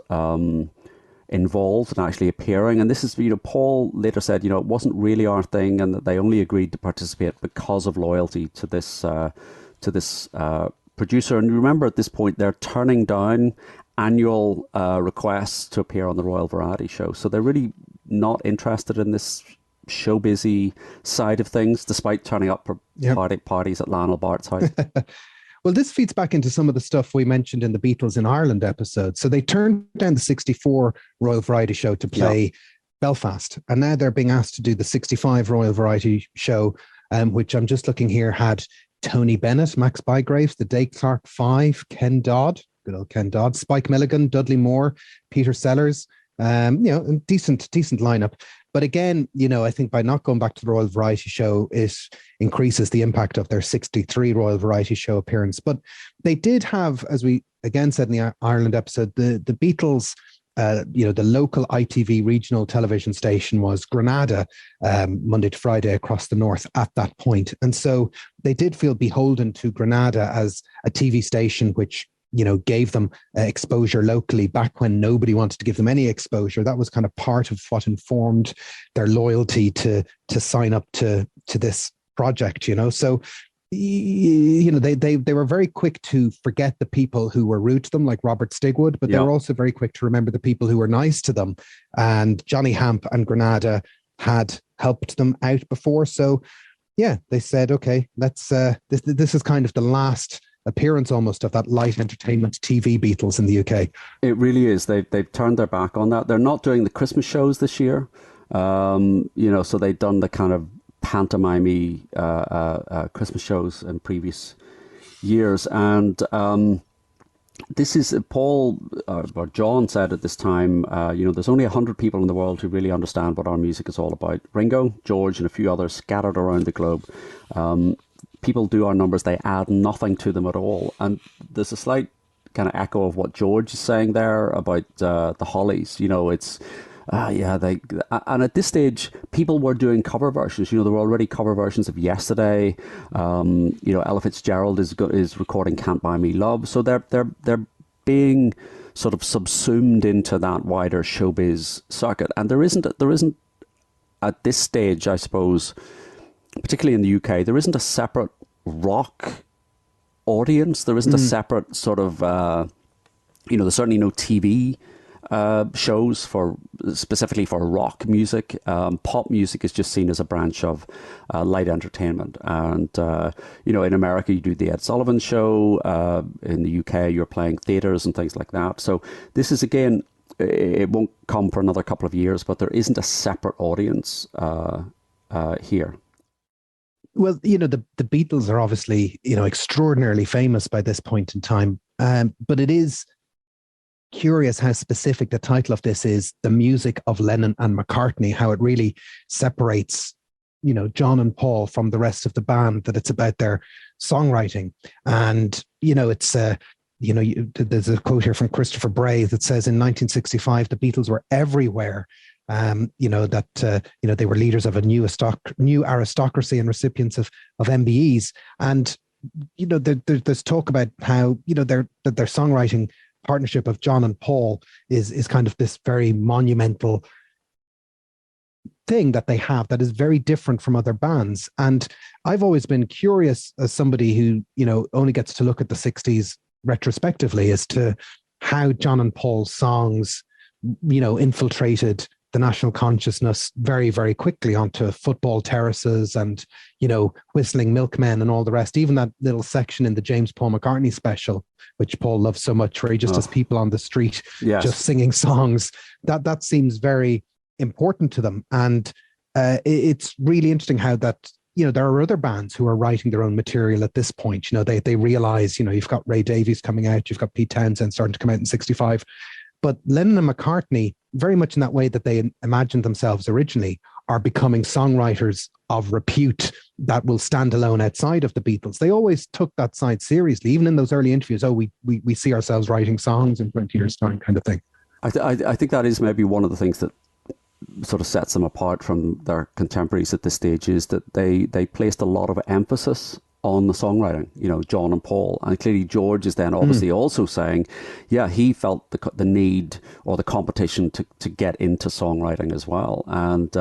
involved and actually appearing. And this is, Paul later said, it wasn't really our thing, and that they only agreed to participate because of loyalty to this producer. And remember, at this point, they're turning down annual requests to appear on the Royal Variety Show. So they're really not interested in this showbizy side of things, despite turning up for parties at Lionel Bart's house. Well, this feeds back into some of the stuff we mentioned in the Beatles in Ireland episode. So they turned down the 64 Royal Variety Show to play Belfast, and now they're being asked to do the 65 Royal Variety Show, which I'm just looking here had Tony Bennett, Max Bygraves, the Day Clark Five, Ken Dodd, good old Ken Dodd, Spike Milligan, Dudley Moore, Peter Sellers, decent lineup. But again, I think by not going back to the Royal Variety Show, it increases the impact of their 63 Royal Variety Show appearance. But they did have, as we again said in the Ireland episode, the Beatles, the local ITV regional television station was Granada, Monday to Friday across the north at that point. And so they did feel beholden to Granada as a TV station which gave them exposure locally back when nobody wanted to give them any exposure. That was kind of part of what informed their loyalty to sign up to this project, So, they were very quick to forget the people who were rude to them, like Robert Stigwood, but they were also very quick to remember the people who were nice to them. And Johnny Hamp and Granada had helped them out before. So, they said, okay, let's, this is kind of the last appearance almost of that light entertainment TV Beatles in the UK. It really is. They've turned their back on that. They're not doing the Christmas shows this year. So they've done the kind of pantomime Christmas shows in previous years. And this is, Paul or John said at this time, there's only 100 people in the world who really understand what our music is all about. Ringo, George, and a few others scattered around the globe. People do our numbers, they add nothing to them at all. And there's a slight kind of echo of what George is saying there about the Hollies. You know, it's and at this stage, people were doing cover versions. You know, there were already cover versions of Yesterday. You know, Ella Fitzgerald is recording "Can't Buy Me Love," so they're being sort of subsumed into that wider showbiz circuit. And there isn't at this stage, I suppose, particularly in the UK, there isn't a separate rock audience. There isn't a separate sort of, you know, there's certainly no TV shows specifically for rock music. Pop music is just seen as a branch of light entertainment. And, you know, in America, you do the Ed Sullivan Show. In the UK, you're playing theatres and things like that. So this is, again, it won't come for another couple of years, but there isn't a separate audience here. Well, you know, the Beatles are obviously, you know, extraordinarily famous by this point in time. But it is curious how specific the title of this is, The Music of Lennon and McCartney, how it really separates, you know, John and Paul from the rest of the band, that it's about their songwriting. And, you know, it's, you know, there's a quote here from Christopher Bray that says in 1965, the Beatles were everywhere. You know, that, you know, they were leaders of a new aristocracy and recipients of MBEs. And, you know, there's talk about how, you know, their songwriting partnership of John and Paul is kind of this very monumental thing that they have that is very different from other bands. And I've always been curious, as somebody who, you know, only gets to look at the 60s retrospectively, as to how John and Paul's songs, you know, infiltrated the national consciousness very, very quickly onto football terraces and, you know, whistling milkmen and all the rest. Even that little section in the James Paul McCartney special, which Paul loves so much, where he just has people on the street just singing songs. That seems very important to them. And it's really interesting how that, you know, there are other bands who are writing their own material at this point. You know, they realize, you know, you've got Ray Davies coming out, you've got Pete Townsend starting to come out in 65. But Lennon and McCartney, very much in that way that they imagined themselves originally, are becoming songwriters of repute that will stand alone outside of the Beatles. They always took that side seriously, even in those early interviews. Oh, we see ourselves writing songs in 20 years' time, kind of thing. I think that is maybe one of the things that sort of sets them apart from their contemporaries at this stage, is that they placed a lot of emphasis on the songwriting, you know, John and Paul. And clearly George is then obviously also saying, yeah, he felt the need or the competition to get into songwriting as well. And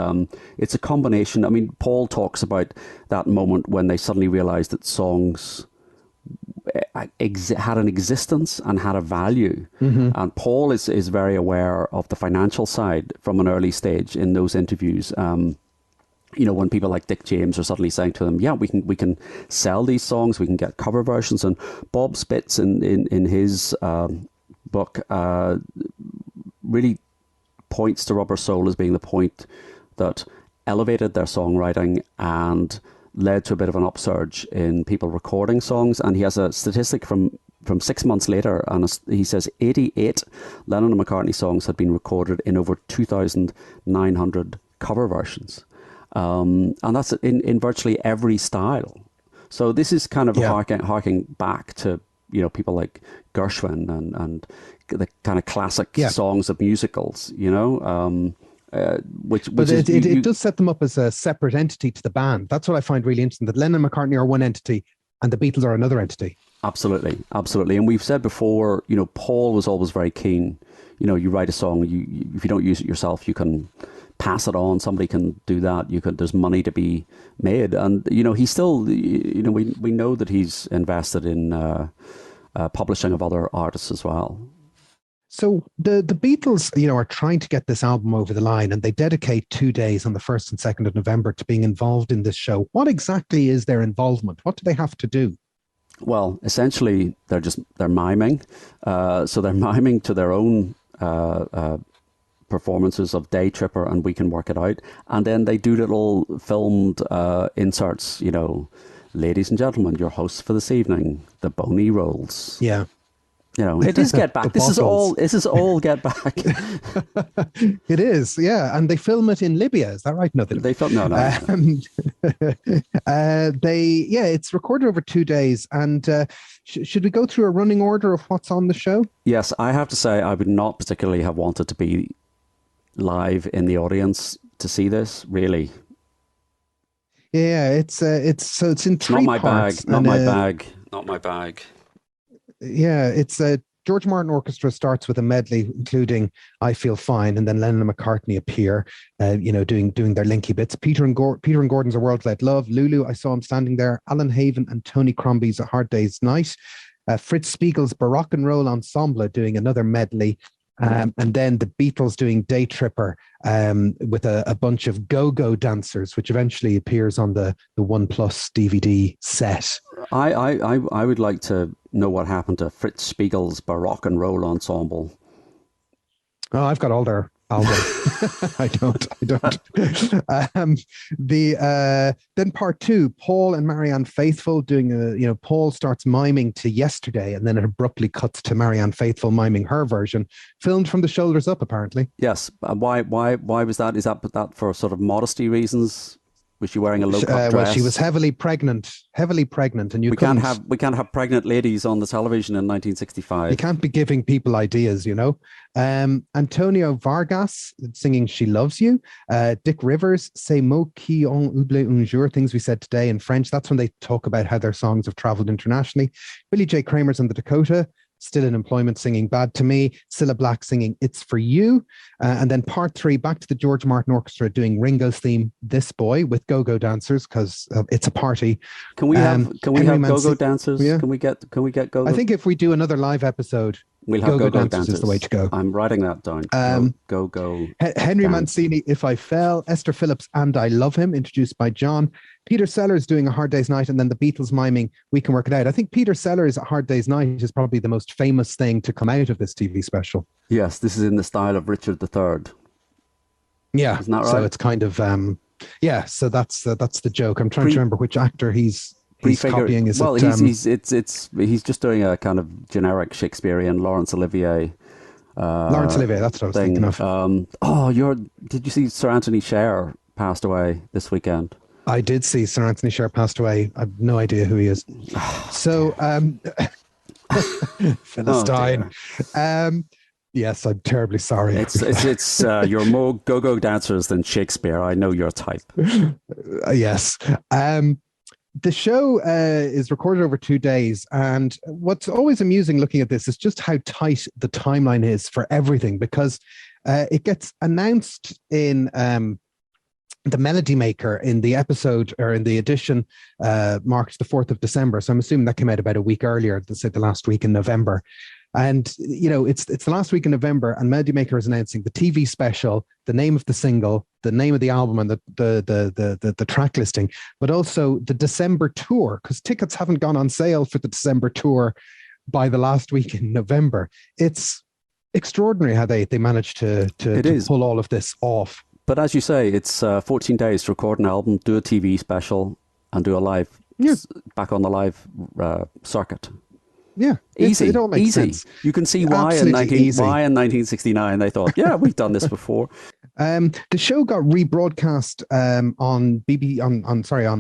it's a combination. I mean, Paul talks about that moment when they suddenly realized that songs had an existence and had a value. And Paul is very aware of the financial side from an early stage in those interviews. You know, when people like Dick James are suddenly saying to them, yeah, we can sell these songs, we can get cover versions. And Bob Spitz in his book really points to Rubber Soul as being the point that elevated their songwriting and led to a bit of an upsurge in people recording songs. And he has a statistic from 6 months later, and he says 88 Lennon and McCartney songs had been recorded in over 2,900 cover versions. And that's in virtually every style. So this is kind of harking back to, you know, people like Gershwin and the kind of classic songs of musicals, you know, but it does set them up as a separate entity to the band. That's what I find really interesting, that Lennon and McCartney are one entity and the Beatles are another entity. Absolutely. And we've said before, you know, Paul was always very keen. You know, you write a song, if you don't use it yourself, you can pass it on. Somebody can do that. There's money to be made. And, you know, he still, you know, we know that he's invested in publishing of other artists as well. So the Beatles, you know, are trying to get this album over the line, and they dedicate 2 days on the 1st and 2nd of November to being involved in this show. What exactly is their involvement? What do they have to do? Well, essentially, they're miming. So they're miming to their own performances of Day Tripper and We Can Work It Out. And then they do little filmed inserts, you know, ladies and gentlemen, your hosts for this evening, the Boney Rolls. Yeah. You know, it is Get Back. This is all Get Back. It is, yeah. And they film it in Libya. Is that right? No, they film no. It's recorded over 2 days. And should we go through a running order of what's on the show? Yes, I have to say I would not particularly have wanted to be live in the audience to see this. Really. Yeah, it's in three parts. Not my bag. Yeah, it's a George Martin Orchestra starts with a medley, including "I Feel Fine," and then Lennon and McCartney appear, doing their linky bits. Peter and Gordon's "A World Let Love," Lulu, I Saw Him Standing There, Alan Haven and Tony Crombie's "A Hard Day's Night," Fritz Spiegel's Baroque and Roll Ensemble doing another medley. And then the Beatles doing Day Tripper with a bunch of go-go dancers, which eventually appears on the OnePlus DVD set. I would like to know what happened to Fritz Spiegel's Baroque and Roll Ensemble. Oh, I've got all their album. I don't. Then part two, Paul and Marianne Faithfull doing Paul starts miming to Yesterday, and then it abruptly cuts to Marianne Faithfull miming her version, filmed from the shoulders up, apparently. Yes. Why was that? Is that for sort of modesty reasons? Was she wearing a low cut dress? Well, she was heavily pregnant, and we can't have pregnant ladies on the television in 1965. You can't be giving people ideas, Antonio Vargas singing "She Loves You," Dick Rivers "C'est mots qui ont oublié un jour," things we said today in French. That's when they talk about how their songs have traveled internationally. Billy J. Kramer's on the Dakota, still in employment, singing "Bad to Me." Cilla Black singing "It's for You." And then part three, back to the George Martin Orchestra doing Ringo's theme "This Boy" with go-go dancers, because it's a party. Can we have go-go dancers? Yeah. Can we get go-go? I think if we do another live episode, we'll have go-go dancers is the way to go. I'm writing that down. Go-go. Henry Mancini, "If I Fell." Esther Phillips, "And I Love Him," introduced by John. Peter Sellers doing "A Hard Day's Night," and then the Beatles miming "We Can Work It Out." I think Peter Sellers' "A Hard Day's Night" is probably the most famous thing to come out of this TV special. Yes, this is in the style of Richard III. Yeah, isn't that right? So it's kind of so that's the joke. I'm trying to remember which actor he's copying. He's just doing a kind of generic Shakespearean Laurence Olivier. Laurence Olivier, that's what I was thinking of. Did you see Sir Anthony Sher passed away this weekend? I did see Sir Anthony Sher passed away. I have no idea who he is. So, Philistine. Yes, I'm terribly sorry. It's you're more go-go dancers than Shakespeare. I know your type. Yes. The show is recorded over 2 days, and what's always amusing looking at this is just how tight the timeline is for everything, because it gets announced in the Melody Maker in the episode, or in the edition marked the 4th of December. So I'm assuming that came out about a week earlier, say the last week in November. And, it's the last week in November, and Melody Maker is announcing the TV special, the name of the single, the name of the album, and the track listing, but also the December tour, because tickets haven't gone on sale for the December tour by the last week in November. It's extraordinary how they managed to pull all of this off. But as you say, it's 14 days to record an album, do a TV special, and do a live, back on the live circuit. Yeah, easy. It all makes sense. You can see why in 1969 they thought, yeah, we've done this before. The show got rebroadcast on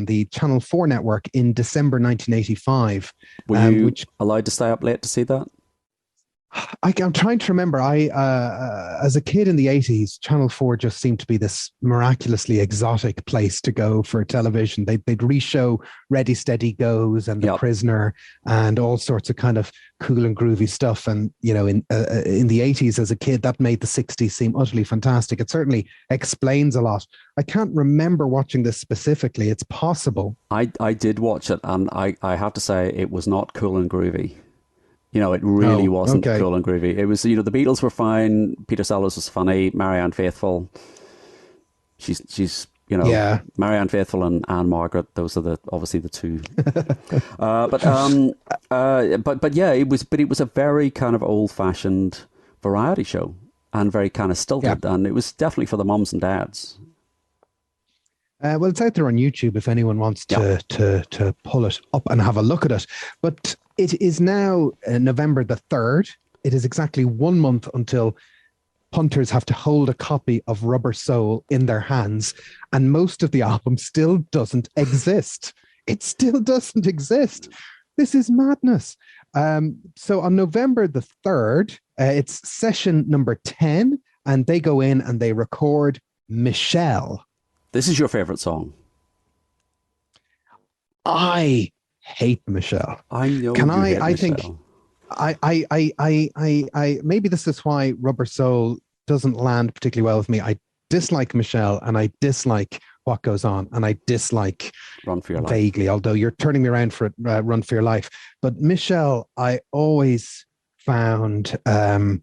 the Channel 4 network in December 1985. Were you allowed to stay up late to see that? I'm trying to remember. As a kid in the 80s, Channel 4 just seemed to be this miraculously exotic place to go for television. They'd re-show Ready, Steady, Goes and The Prisoner and all sorts of kind of cool and groovy stuff. And, in the 80s as a kid, that made the 60s seem utterly fantastic. It certainly explains a lot. I can't remember watching this specifically. It's possible. I did watch it, and I have to say it was not cool and groovy. It really wasn't cool and groovy. It was, the Beatles were fine. Peter Sellers was funny. Marianne Faithfull, she's Marianne Faithfull and Anne Margaret. Those are obviously the two. But it was a very kind of old fashioned variety show, and very kind of stilted, and it was definitely for the mums and dads. Well, it's out there on YouTube if anyone wants to pull it up and have a look at it. But It is now November the 3rd. It is exactly 1 month until punters have to hold a copy of Rubber Soul in their hands, and most of the album still doesn't exist. It still doesn't exist. This is madness. So on November the 3rd, it's session number 10, and they go in and they record Michelle. This is your favorite song. I hate Michelle. I know. Can you hate I Michelle. think I maybe this is why Rubber Soul doesn't land particularly well with me. I dislike Michelle, and I dislike What Goes On, and I dislike Run for Your Life. vaguely, although you're turning me around for Run for Your Life. But Michelle, I always found, I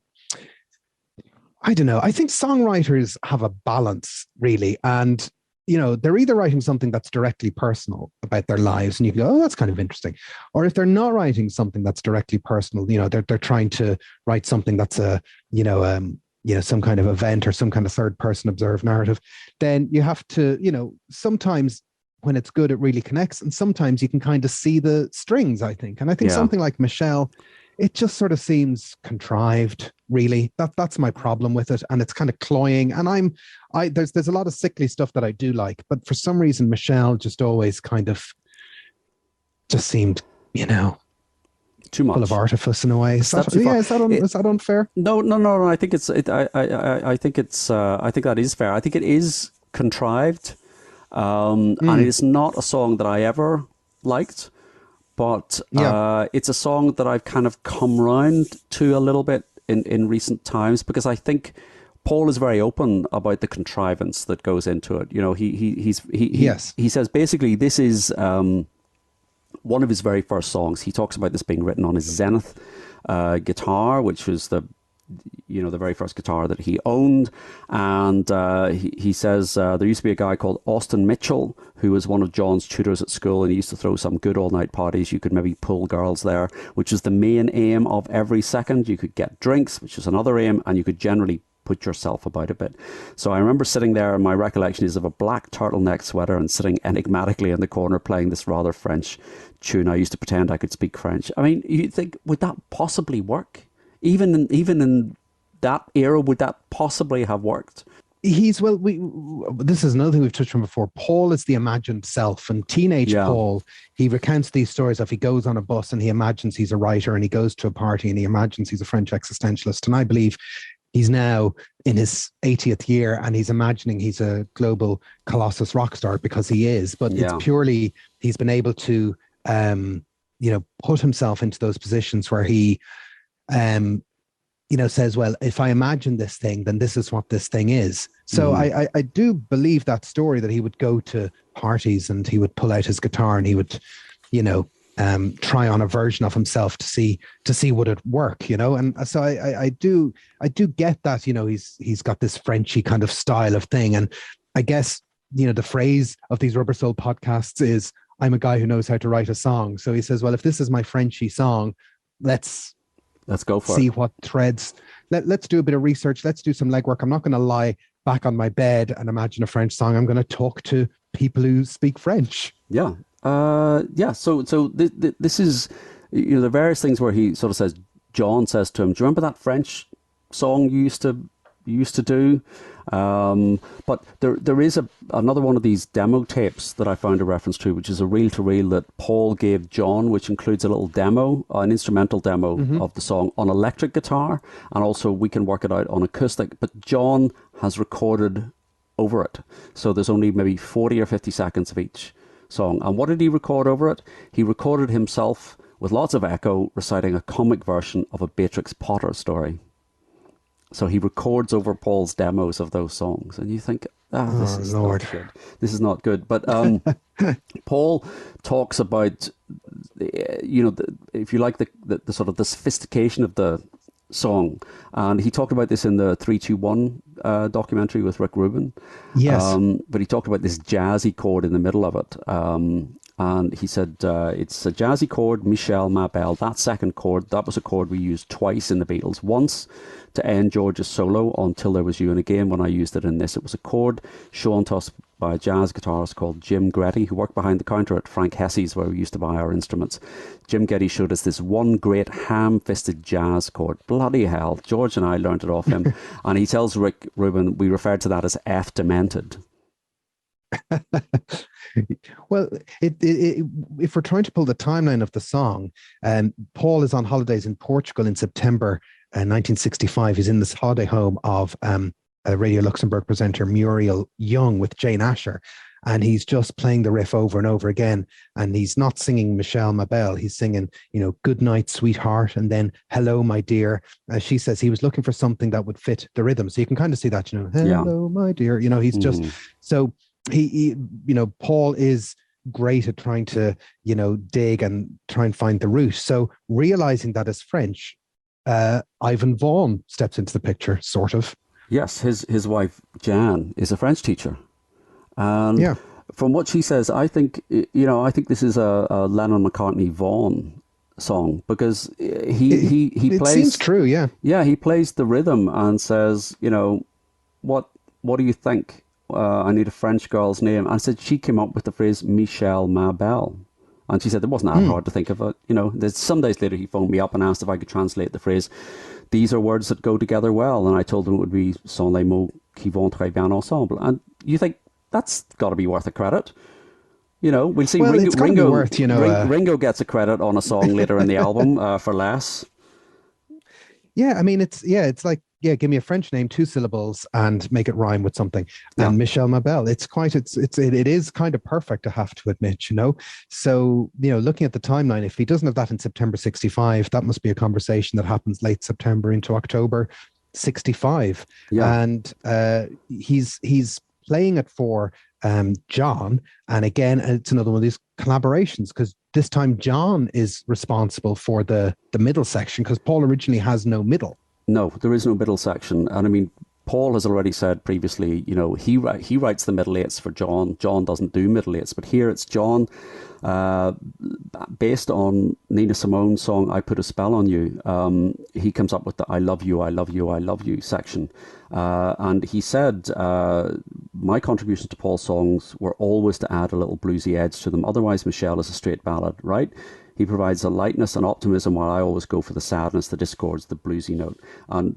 don't know, I think songwriters have a balance, really. And, you know, they're either writing something that's directly personal about their lives, and you can go, oh, that's kind of interesting. Or if they're not writing something that's directly personal, you know, they're trying to write something that's some kind of event or some kind of third person observed narrative, then you have to, you know, sometimes when it's good, it really connects. And sometimes you can kind of see the strings, I think. And I think something like Michelle, it just sort of seems contrived, really. That's my problem with it. And it's kind of cloying. And there's a lot of sickly stuff that I do like, but for some reason, Michelle just always kind of just seemed, you know, too much, full of artifice in a way. Is that unfair? No. I think I think that is fair. I think it is contrived, and it is not a song that I ever liked. But it's a song that I've kind of come round to a little bit in recent times, because I think Paul is very open about the contrivance that goes into it. You know, he says basically this is one of his very first songs. He talks about this being written on his Zenith guitar, which was the very first guitar that he owned. And he says there used to be a guy called Austin Mitchell who was one of John's tutors at school, and he used to throw some good all-night parties. You could maybe pull girls there, which is the main aim of every second. You could get drinks, which is another aim, and you could generally put yourself about a bit. So I remember sitting there, and my recollection is of a black turtleneck sweater and sitting enigmatically in the corner playing this rather French tune. I used to pretend I could speak French. I mean, you think, would that possibly work? Even in that era, would that possibly have worked? This is another thing we've touched on before. Paul is the imagined self, and teenage Paul, he recounts these stories of he goes on a bus and he imagines he's a writer, and he goes to a party and he imagines he's a French existentialist. And I believe he's now in his 80th year and he's imagining he's a global Colossus rock star, because he is, but it's purely, he's been able to, put himself into those positions where he, says, well, if I imagine this thing, then this is what this thing is. So I do believe that story, that he would go to parties and he would pull out his guitar and he would, try on a version of himself to see would it work, and so I do get that, he's got this Frenchy kind of style of thing. And I guess, the phrase of these Rubber Soul podcasts is, I'm a guy who knows how to write a song. So he says, well, if this is my Frenchy song, let's go for see it. What threads. Let's do a bit of research. Let's do some legwork. I'm not going to lie back on my bed and imagine a French song. I'm going to talk to people who speak French. Yeah. So this is, the various things where he sort of says, John says to him, do you remember that French song you used to do? But there is another one of these demo tapes that I found a reference to, which is a reel-to-reel that Paul gave John, which includes a little demo, an instrumental demo of the song on electric guitar, and also we can work it out on acoustic. But John has recorded over it, so there's only maybe 40 or 50 seconds of each song. And what did he record over it? He recorded himself with lots of echo reciting a comic version of a Beatrix Potter story. So he records over Paul's demos of those songs, and you think, this is Lord. Not good. This is not good. But Paul talks about, if you like, the sort of the sophistication of the song, and he talked about this in the 321 documentary with Rick Rubin. Yes. But he talked about this jazzy chord in the middle of it. And he said, it's a jazzy chord, Michelle, Ma Belle. That second chord, that was a chord we used twice in the Beatles. Once to end George's solo Until There Was You. And again, when I used it in this, it was a chord shown to us by a jazz guitarist called Jim Gretty, who worked behind the counter at Frank Hesse's, where we used to buy our instruments. Jim Getty showed us this one great ham-fisted jazz chord. Bloody hell. George and I learned it off him. And he tells Rick Rubin, we referred to that as F demented. Well, if we're trying to pull the timeline of the song, Paul is on holidays in Portugal in September 1965. He's in this holiday home of Radio Luxembourg presenter Muriel Young with Jane Asher, and he's just playing the riff over and over again. And he's not singing Michelle Mabel. He's singing, Good Night, Sweetheart, and then Hello, My Dear. As she says, he was looking for something that would fit the rhythm. So you can kind of see that, Hello, My Dear. He's just so. He Paul is great at trying to, dig and try and find the root. So realizing that is French, Ivan Vaughan steps into the picture, sort of. Yes, his wife, Jan, is a French teacher. And from what she says, I think this is a Lennon McCartney Vaughan song, because he it plays. Seems true, yeah. Yeah, he plays the rhythm and says, what do you think? I need a French girl's name. And I said she came up with the phrase Michelle Mabel. And she said it wasn't that hard to think of it. There's some days later he phoned me up and asked if I could translate the phrase. These are words that go together well. And I told him it would be sans les mots qui vont très bien ensemble. And you think that's got to be worth a credit. We'll see. Well, Ringo gets a credit on a song later in the album for less. Yeah, I mean, it's like, give me a French name, 2 syllables, and make it rhyme with something. And Michelle Mabel, it is kind of perfect, I have to admit, So, looking at the timeline, if he doesn't have that in September 65, that must be a conversation that happens late September into October 65. Yeah. And he's playing it for John. And again, it's another one of these collaborations, because this time John is responsible for the middle section, because Paul originally has no middle. No, there is no middle section. And I mean, Paul has already said previously, he writes the middle eights for John. John doesn't do middle eights, but here it's John, based on Nina Simone's song, I Put a Spell on You. He comes up with the I love you, I love you, I love you section. And he said, my contributions to Paul's songs were always to add a little bluesy edge to them. Otherwise, Michelle is a straight ballad, right? He provides a lightness and optimism, while I always go for the sadness, the discords, the bluesy note. And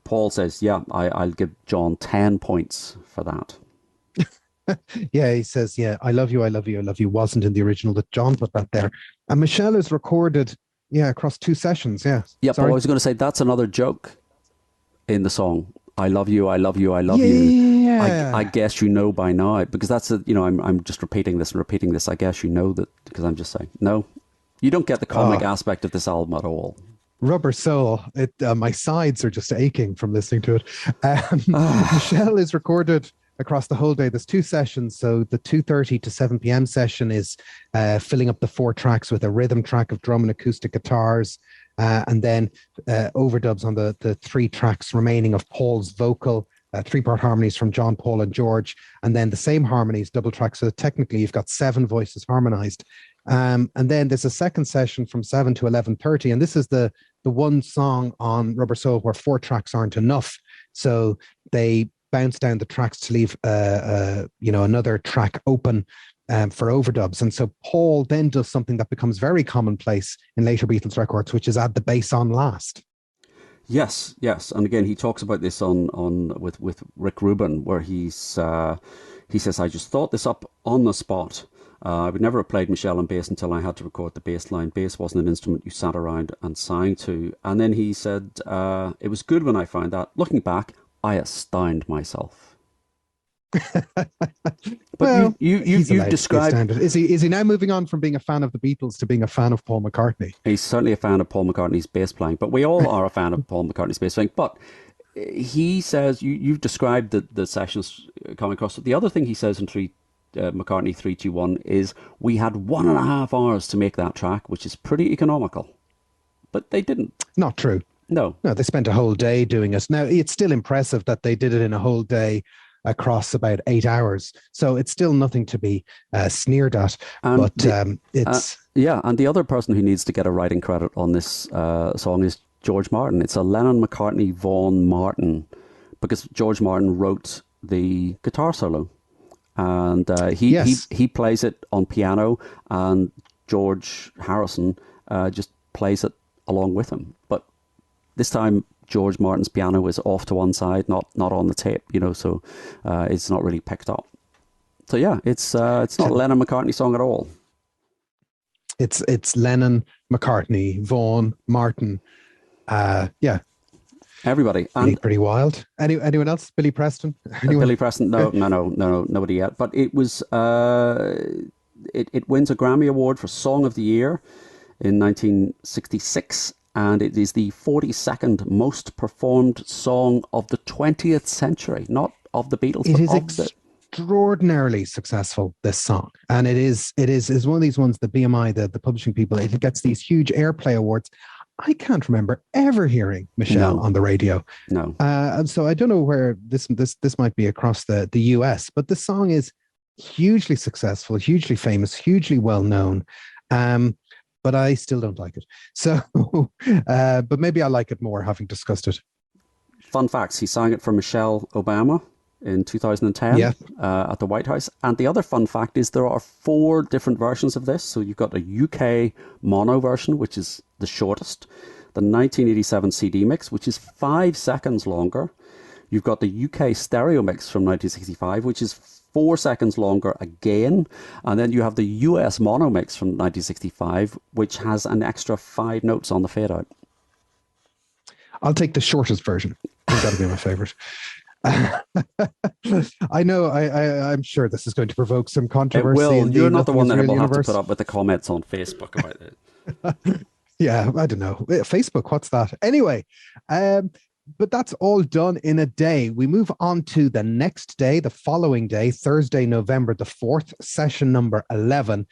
Paul says, I'll give John 10 points for that. Yeah, he says, I love you, I love you, I love you wasn't in the original, that John put that there. And Michelle is recorded, across 2 sessions, Yeah, but I was going to say, that's another joke in the song. I love you, I love you, I love you. Yeah. I guess you know by now, because that's I'm just repeating this. I guess you know that, because I'm just saying, no, you don't get the comic aspect of this album at all. Rubber Soul, my sides are just aching from listening to it. Michelle is recorded across the whole day. There's 2 sessions. So the 2:30 to 7 p.m. session is filling up the 4 tracks with a rhythm track of drum and acoustic guitars. And then overdubs on the 3 tracks remaining of Paul's vocal, 3-part harmonies from John, Paul, and George, and then the same harmonies, double tracks. So technically, you've got 7 voices harmonized. And then there's a second session from 7 to 11:30, and this is the one song on Rubber Soul where 4 tracks aren't enough. So they bounce down the tracks to leave another track open for overdubs. And so Paul then does something that becomes very commonplace in later Beatles records, which is add the bass on last. Yes. And again, he talks about this with Rick Rubin, where he says, I just thought this up on the spot. I would never have played Michelle on bass until I had to record the bass line. Bass wasn't an instrument you sat around and sang to. And then he said, it was good when I found that. Looking back, I astound myself. But you described. Is he now moving on from being a fan of the Beatles to being a fan of Paul McCartney? He's certainly a fan of Paul McCartney's bass playing, but we all are a fan of Paul McCartney's bass playing. But he says you've described the sessions coming across. The other thing he says in McCartney 321 is we had 1.5 hours to make that track, which is pretty economical, but they didn't. Not true. No, they spent a whole day doing it. Now it's still impressive that they did it in a whole day across about 8 hours. So it's still nothing to be sneered at. But it's... and the other person who needs to get a writing credit on this song is George Martin. It's a Lennon McCartney Vaughan Martin, because George Martin wrote the guitar solo, and he plays it on piano, and George Harrison just plays it along with him. But this time George Martin's piano is off to one side, not on the tape, so it's not really picked up. So yeah, it's not a Lennon McCartney song at all. It's Lennon, McCartney, Vaughan, Martin. Yeah. Everybody. And pretty wild. Anyone else? Billy Preston? Anyone? Billy Preston? No, nobody yet. But it was it wins a Grammy Award for Song of the Year in 1966, and it is the 42nd most performed song of the 20th century, not of the Beatles. It is extraordinarily successful, this song, and it is one of these ones. The BMI, the publishing people, it gets these huge airplay awards. I can't remember ever hearing Michelle on the radio. No. So I don't know where this might be across the US, but the song is hugely successful, hugely famous, hugely well known. But I still don't like it. So, but maybe I like it more having discussed it. Fun facts: he sang it for Michelle Obama in 2010 at the White House. And the other fun fact is there are 4 different versions of this. So you've got a UK mono version, which is the shortest, the 1987 CD mix, which is 5 seconds longer. You've got the UK stereo mix from 1965, which is 4 seconds longer again. And then you have the US mono mix from 1965, which has an extra 5 notes on the fade out. I'll take the shortest version. It's got to be my favorite. I know. I'm sure this is going to provoke some controversy. It will. You're not the one that will have to put up with the comments on Facebook about it. Yeah, I don't know. Facebook, what's that? Anyway, but that's all done in a day. We move on to the next day, the following day, Thursday, November the 4th, session number 11.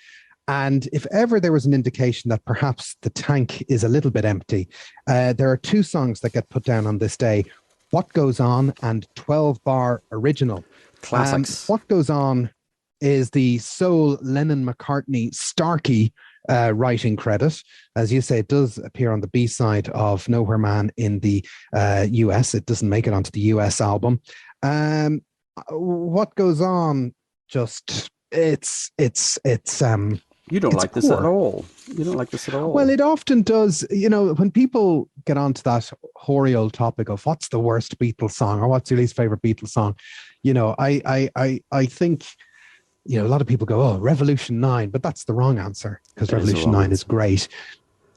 And if ever there was an indication that perhaps the tank is a little bit empty, there are 2 songs that get put down on this day: What Goes On and 12 Bar Original. Classics. What Goes On is the sole Lennon McCartney Starkey writing credit. As you say, it does appear on the B-side of Nowhere Man in the US. It doesn't make it onto the US album. What Goes On, just it's you don't like this at all. You don't like this at all. Well, it often does. When people get onto that hoary old topic of what's the worst Beatles song or what's your least favorite Beatles song, I think, a lot of people go, oh, Revolution 9, but that's the wrong answer, because Revolution 9 is great.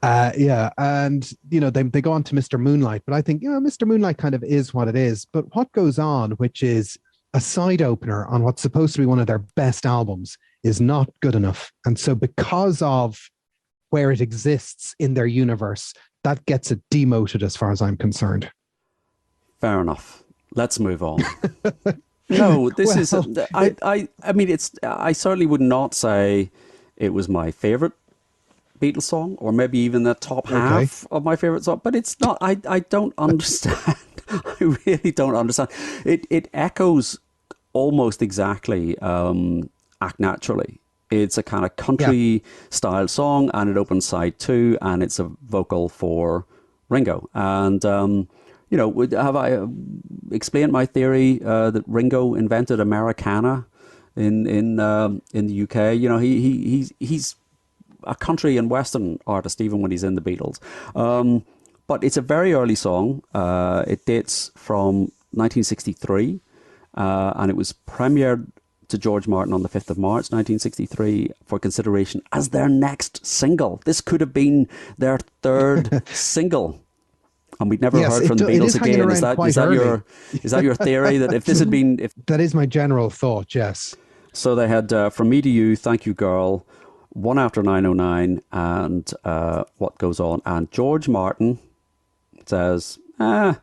And they go on to Mr. Moonlight, but I think, Mr. Moonlight kind of is what it is. But What Goes On, which is a side opener on what's supposed to be one of their best albums, is not good enough. And so because of where it exists in their universe, that gets it demoted as far as I'm concerned. Fair enough. Let's move on. No, this is, I mean, I certainly would not say it was my favorite Beatles song, or maybe even the top half of my favorite song, but it's not, I don't understand. I really don't understand. It echoes almost exactly Act Naturally. It's a kind of country style song, and it opens side 2, and it's a vocal for Ringo. And have I explained my theory that Ringo invented Americana in the UK? He's a country and western artist even when he's in the Beatles. But it's a very early song. It dates from 1963, and it was premiered to George Martin on the 5th of March 1963 for consideration as their next single. This could have been their 3rd single. And we'd never heard from the Beatles again. Is that your theory, that if this had been... That is my general thought, yes. So they had From Me to You, Thank You Girl, One After 909, and What Goes On. And George Martin says, I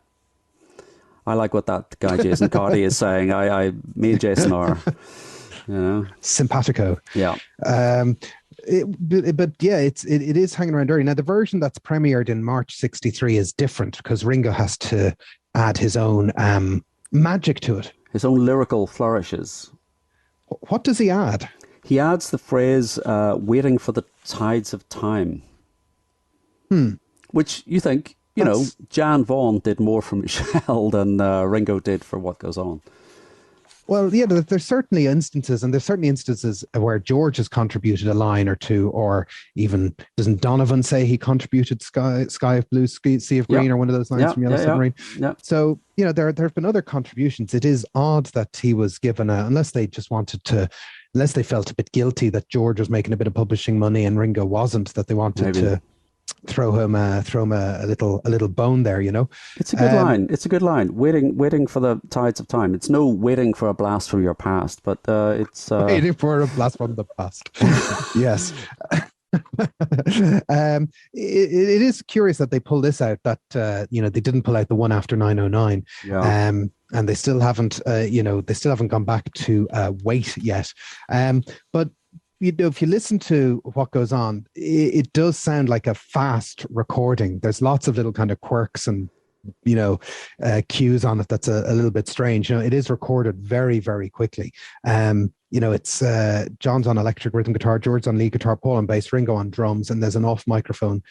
like what that guy Jason Carty is saying. Me and Jason are, simpatico. Yeah. But yeah, it is hanging around early. Now, the version that's premiered in March 63 is different because Ringo has to add his own magic to it. His own lyrical flourishes. What does he add? He adds the phrase, waiting for the tides of time. Which you think Jan Vaughan did more for Michelle than Ringo did for What Goes On. Well, yeah, there's certainly instances where George has contributed a line or two, or even doesn't Donovan say he contributed Sky of Blue, Sea of Green, or one of those lines from Yellow Submarine? Yeah. So, there have been other contributions. It is odd that he was given unless they felt a bit guilty that George was making a bit of publishing money and Ringo wasn't, that they wanted to throw him a little bone there, It's a good line. It's a good line. Waiting for the tides of time. It's no waiting for a blast from your past, but it's waiting for a blast from the past. Yes. It is curious that they pull this out, that they didn't pull out the one after 909. And they still haven't gone back to wait yet. But if you listen to What Goes On, it does sound like a fast recording. There's lots of little kind of quirks and cues on it that's a little bit strange. It is recorded very, very quickly. It's John's on electric rhythm guitar, George's on lead guitar, Paul on bass, Ringo on drums, and there's an off microphone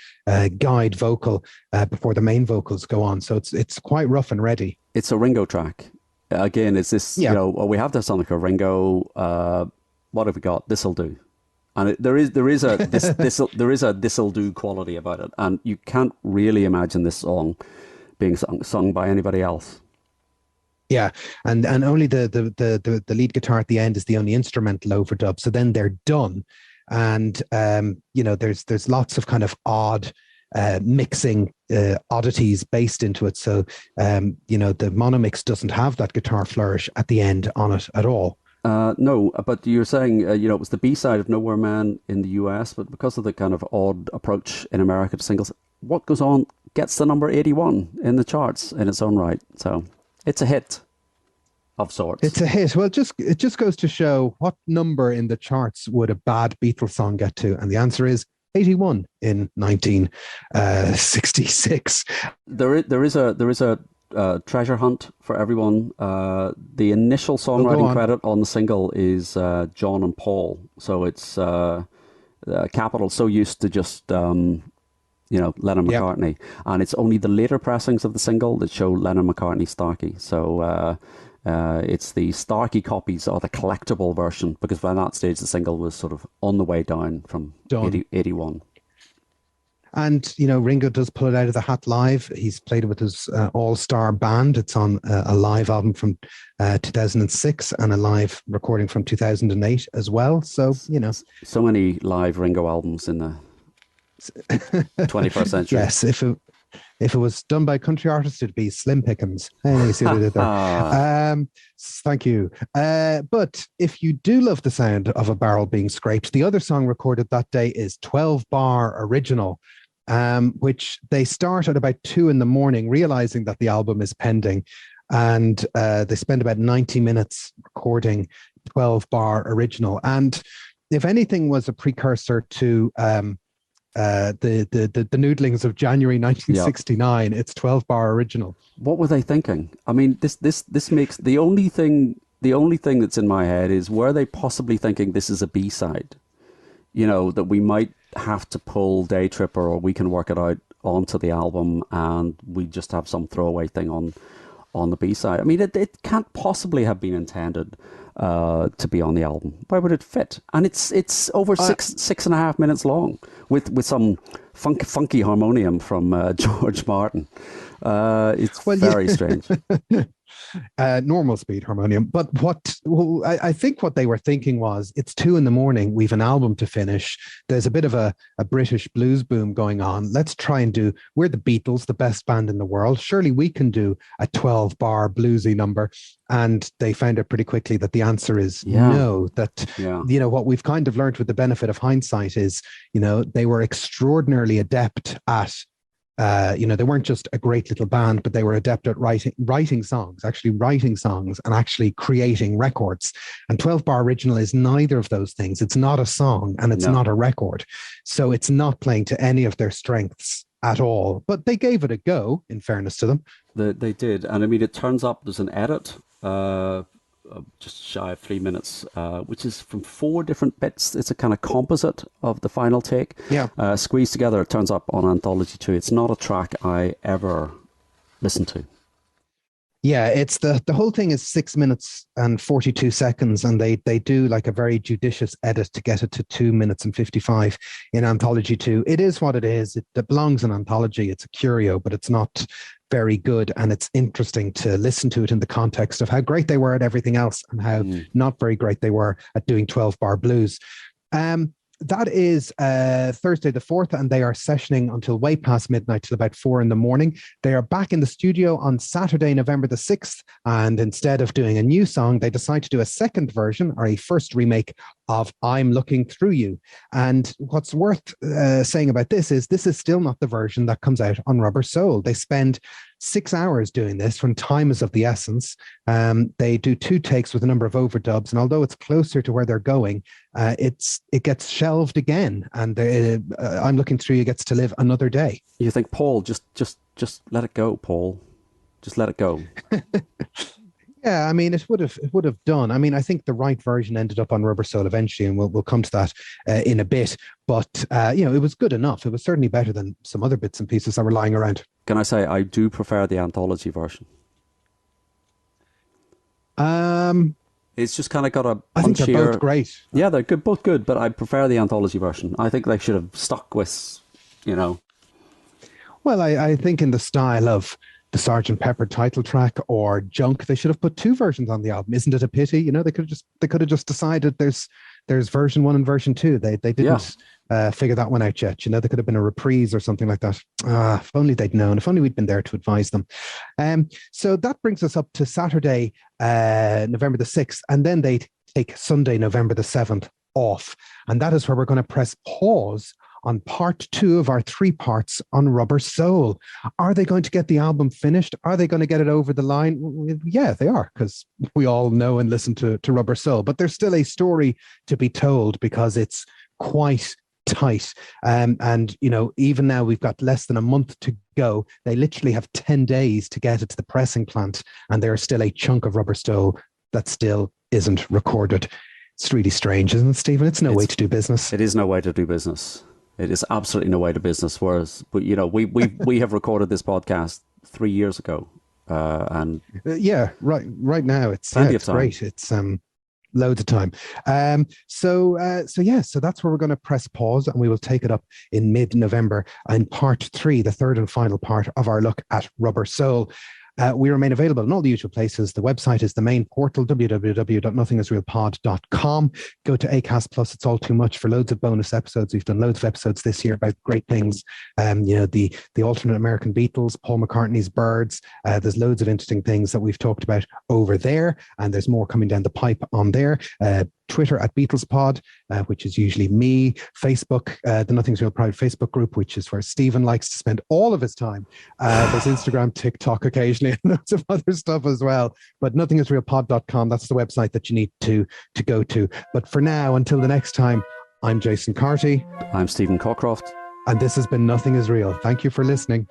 guide vocal before the main vocals go on. So it's quite rough and ready. It's a Ringo track. Again, it's this, we have this on like a Ringo, what have we got? This'll do. And there is a this'll do quality about it. And you can't really imagine this song being sung by anybody else. Yeah, and only the lead guitar at the end is the only instrumental overdub. So then they're done, and there's lots of kind of odd mixing oddities based into it. So the monomix doesn't have that guitar flourish at the end on it at all. No, but you're saying, it was the B-side of Nowhere Man in the US, but because of the kind of odd approach in America to singles, What Goes On gets the number 81 in the charts in its own right. So it's a hit of sorts. It's a hit. Well, it just goes to show what number in the charts would a bad Beatles song get to? And the answer is 81 in 1966. There is a treasure hunt for everyone. The initial songwriting credit on the single is John and Paul. So it's Capitol so used to just Lennon McCartney, and it's only the later pressings of the single that show Lennon McCartney Starkey. So it's the Starkey copies or the collectible version, because by that stage the single was sort of on the way down from 81. And, Ringo does pull it out of the hat live. He's played it with his all-star band. It's on a live album from 2006 and a live recording from 2008 as well. So, So many live Ringo albums in the 21st century. Yes, if it was done by country artists, it'd be Slim Pickens. Hey, see what I did there. Thank you. But if you do love the sound of a barrel being scraped, the other song recorded that day is 12 Bar Original, which they start at about 2 a.m, realizing that the album is pending. And they spend about 90 minutes recording 12 Bar Original. And if anything was a precursor to the noodlings of January 1969, it's 12 Bar Original. What were they thinking? I mean, this makes the only thing that's in my head is, were they possibly thinking this is a B-side? That we might have to pull Day Tripper, or we can work it out onto the album and we just have some throwaway thing on the B-side. I mean, it can't possibly have been intended to be on the album. Why would it fit? And it's over 6.5 minutes long with some funky harmonium from George Martin. It's very strange. Normal speed harmonium. But I think what they were thinking was, it's 2 a.m, we've an album to finish, there's a bit of a British blues boom going on, let's try and we're the Beatles, the best band in the world, surely we can do a 12 bar bluesy number. And they found out pretty quickly that the answer is no, that what we've kind of learned with the benefit of hindsight is, they were extraordinarily adept at they weren't just a great little band, but they were adept at writing songs and actually creating records. And 12 Bar Original is neither of those things. It's not a song and it's not a record. So it's not playing to any of their strengths at all. But they gave it a go, in fairness to them. They did. And I mean, it turns up there's an edit just shy of 3 minutes, which is from 4 different bits. It's a kind of composite of the final take. Yeah. Squeezed together. It turns up on Anthology 2. It's not a track I ever listened to. Yeah, it's the whole thing is 6 minutes and 42 seconds, and they do like a very judicious edit to get it to 2 minutes and 55 in Anthology 2. It is what it is. It belongs in Anthology. It's a curio, but it's not very good, and it's interesting to listen to it in the context of how great they were at everything else and how not very great they were at doing 12-bar blues. That is Thursday the 4th, and they are sessioning until way past midnight, till about 4 a.m. They are back in the studio on Saturday, November the 6th, and instead of doing a new song, they decide to do a second version, or a first remake of I'm Looking Through You. And what's worth saying about this is still not the version that comes out on Rubber Soul. They spend 6 hours doing this when time is of the essence. They do 2 takes with a number of overdubs, and although it's closer to where they're going, it gets shelved again, and I'm Looking Through You gets to live another day. You think, Paul, just let it go, Paul. Just let it go. Yeah, I mean, it would have done. I mean, I think the right version ended up on Rubber Soul eventually, and we'll come to that in a bit. But it was good enough. It was certainly better than some other bits and pieces that were lying around. Can I say I do prefer the Anthology version? It's just kind of got a I think they're both great. Yeah, they're good, both good, but I prefer the Anthology version. I think they should have stuck with, Well, I think in the style of the Sgt. Pepper title track or Junk, they should have put 2 versions on the album. Isn't it a pity? They could have just decided there's version 1 and version 2. They didn't figure that one out yet. There could have been a reprise or something like that. If only they'd known. If only we'd been there to advise them. So that brings us up to Saturday, November the 6th, and then they take Sunday, November the 7th off, and that is where we're going to press pause on part 2 of our 3 parts on Rubber Soul. Are they going to get the album finished? Are they going to get it over the line? Yeah, they are, because we all know and listen to Rubber Soul. But there's still a story to be told, because it's quite tight. And even now we've got less than a month to go. They literally have 10 days to get it to the pressing plant, and there's still a chunk of Rubber Soul that still isn't recorded. It's really strange, isn't it, Stephen? It's no way to do business. It is no way to do business. It is absolutely no way to business. Whereas, but we have recorded this podcast 3 years ago, and right now it's great. It's loads of time. So that's where we're going to press pause, and we will take it up in mid-November in part 3, the third and final part of our look at Rubber Soul. We remain available in all the usual places. The website is the main portal, www.nothingisrealpod.com. Go to Acast Plus. It's all too much for loads of bonus episodes. We've done loads of episodes this year about great things. The alternate American Beatles, Paul McCartney's Birds. There's loads of interesting things that we've talked about over there, and there's more coming down the pipe on there. Twitter at BeatlesPod, which is usually me. Facebook, the Nothing's Real Proud Facebook group, which is where Stephen likes to spend all of his time. There's Instagram, TikTok occasionally, and lots of other stuff as well. But nothingisrealpod.com, that's the website that you need to go to. But for now, until the next time, I'm Jason Carty. I'm Stephen Cockcroft. And this has been Nothing Is Real. Thank you for listening.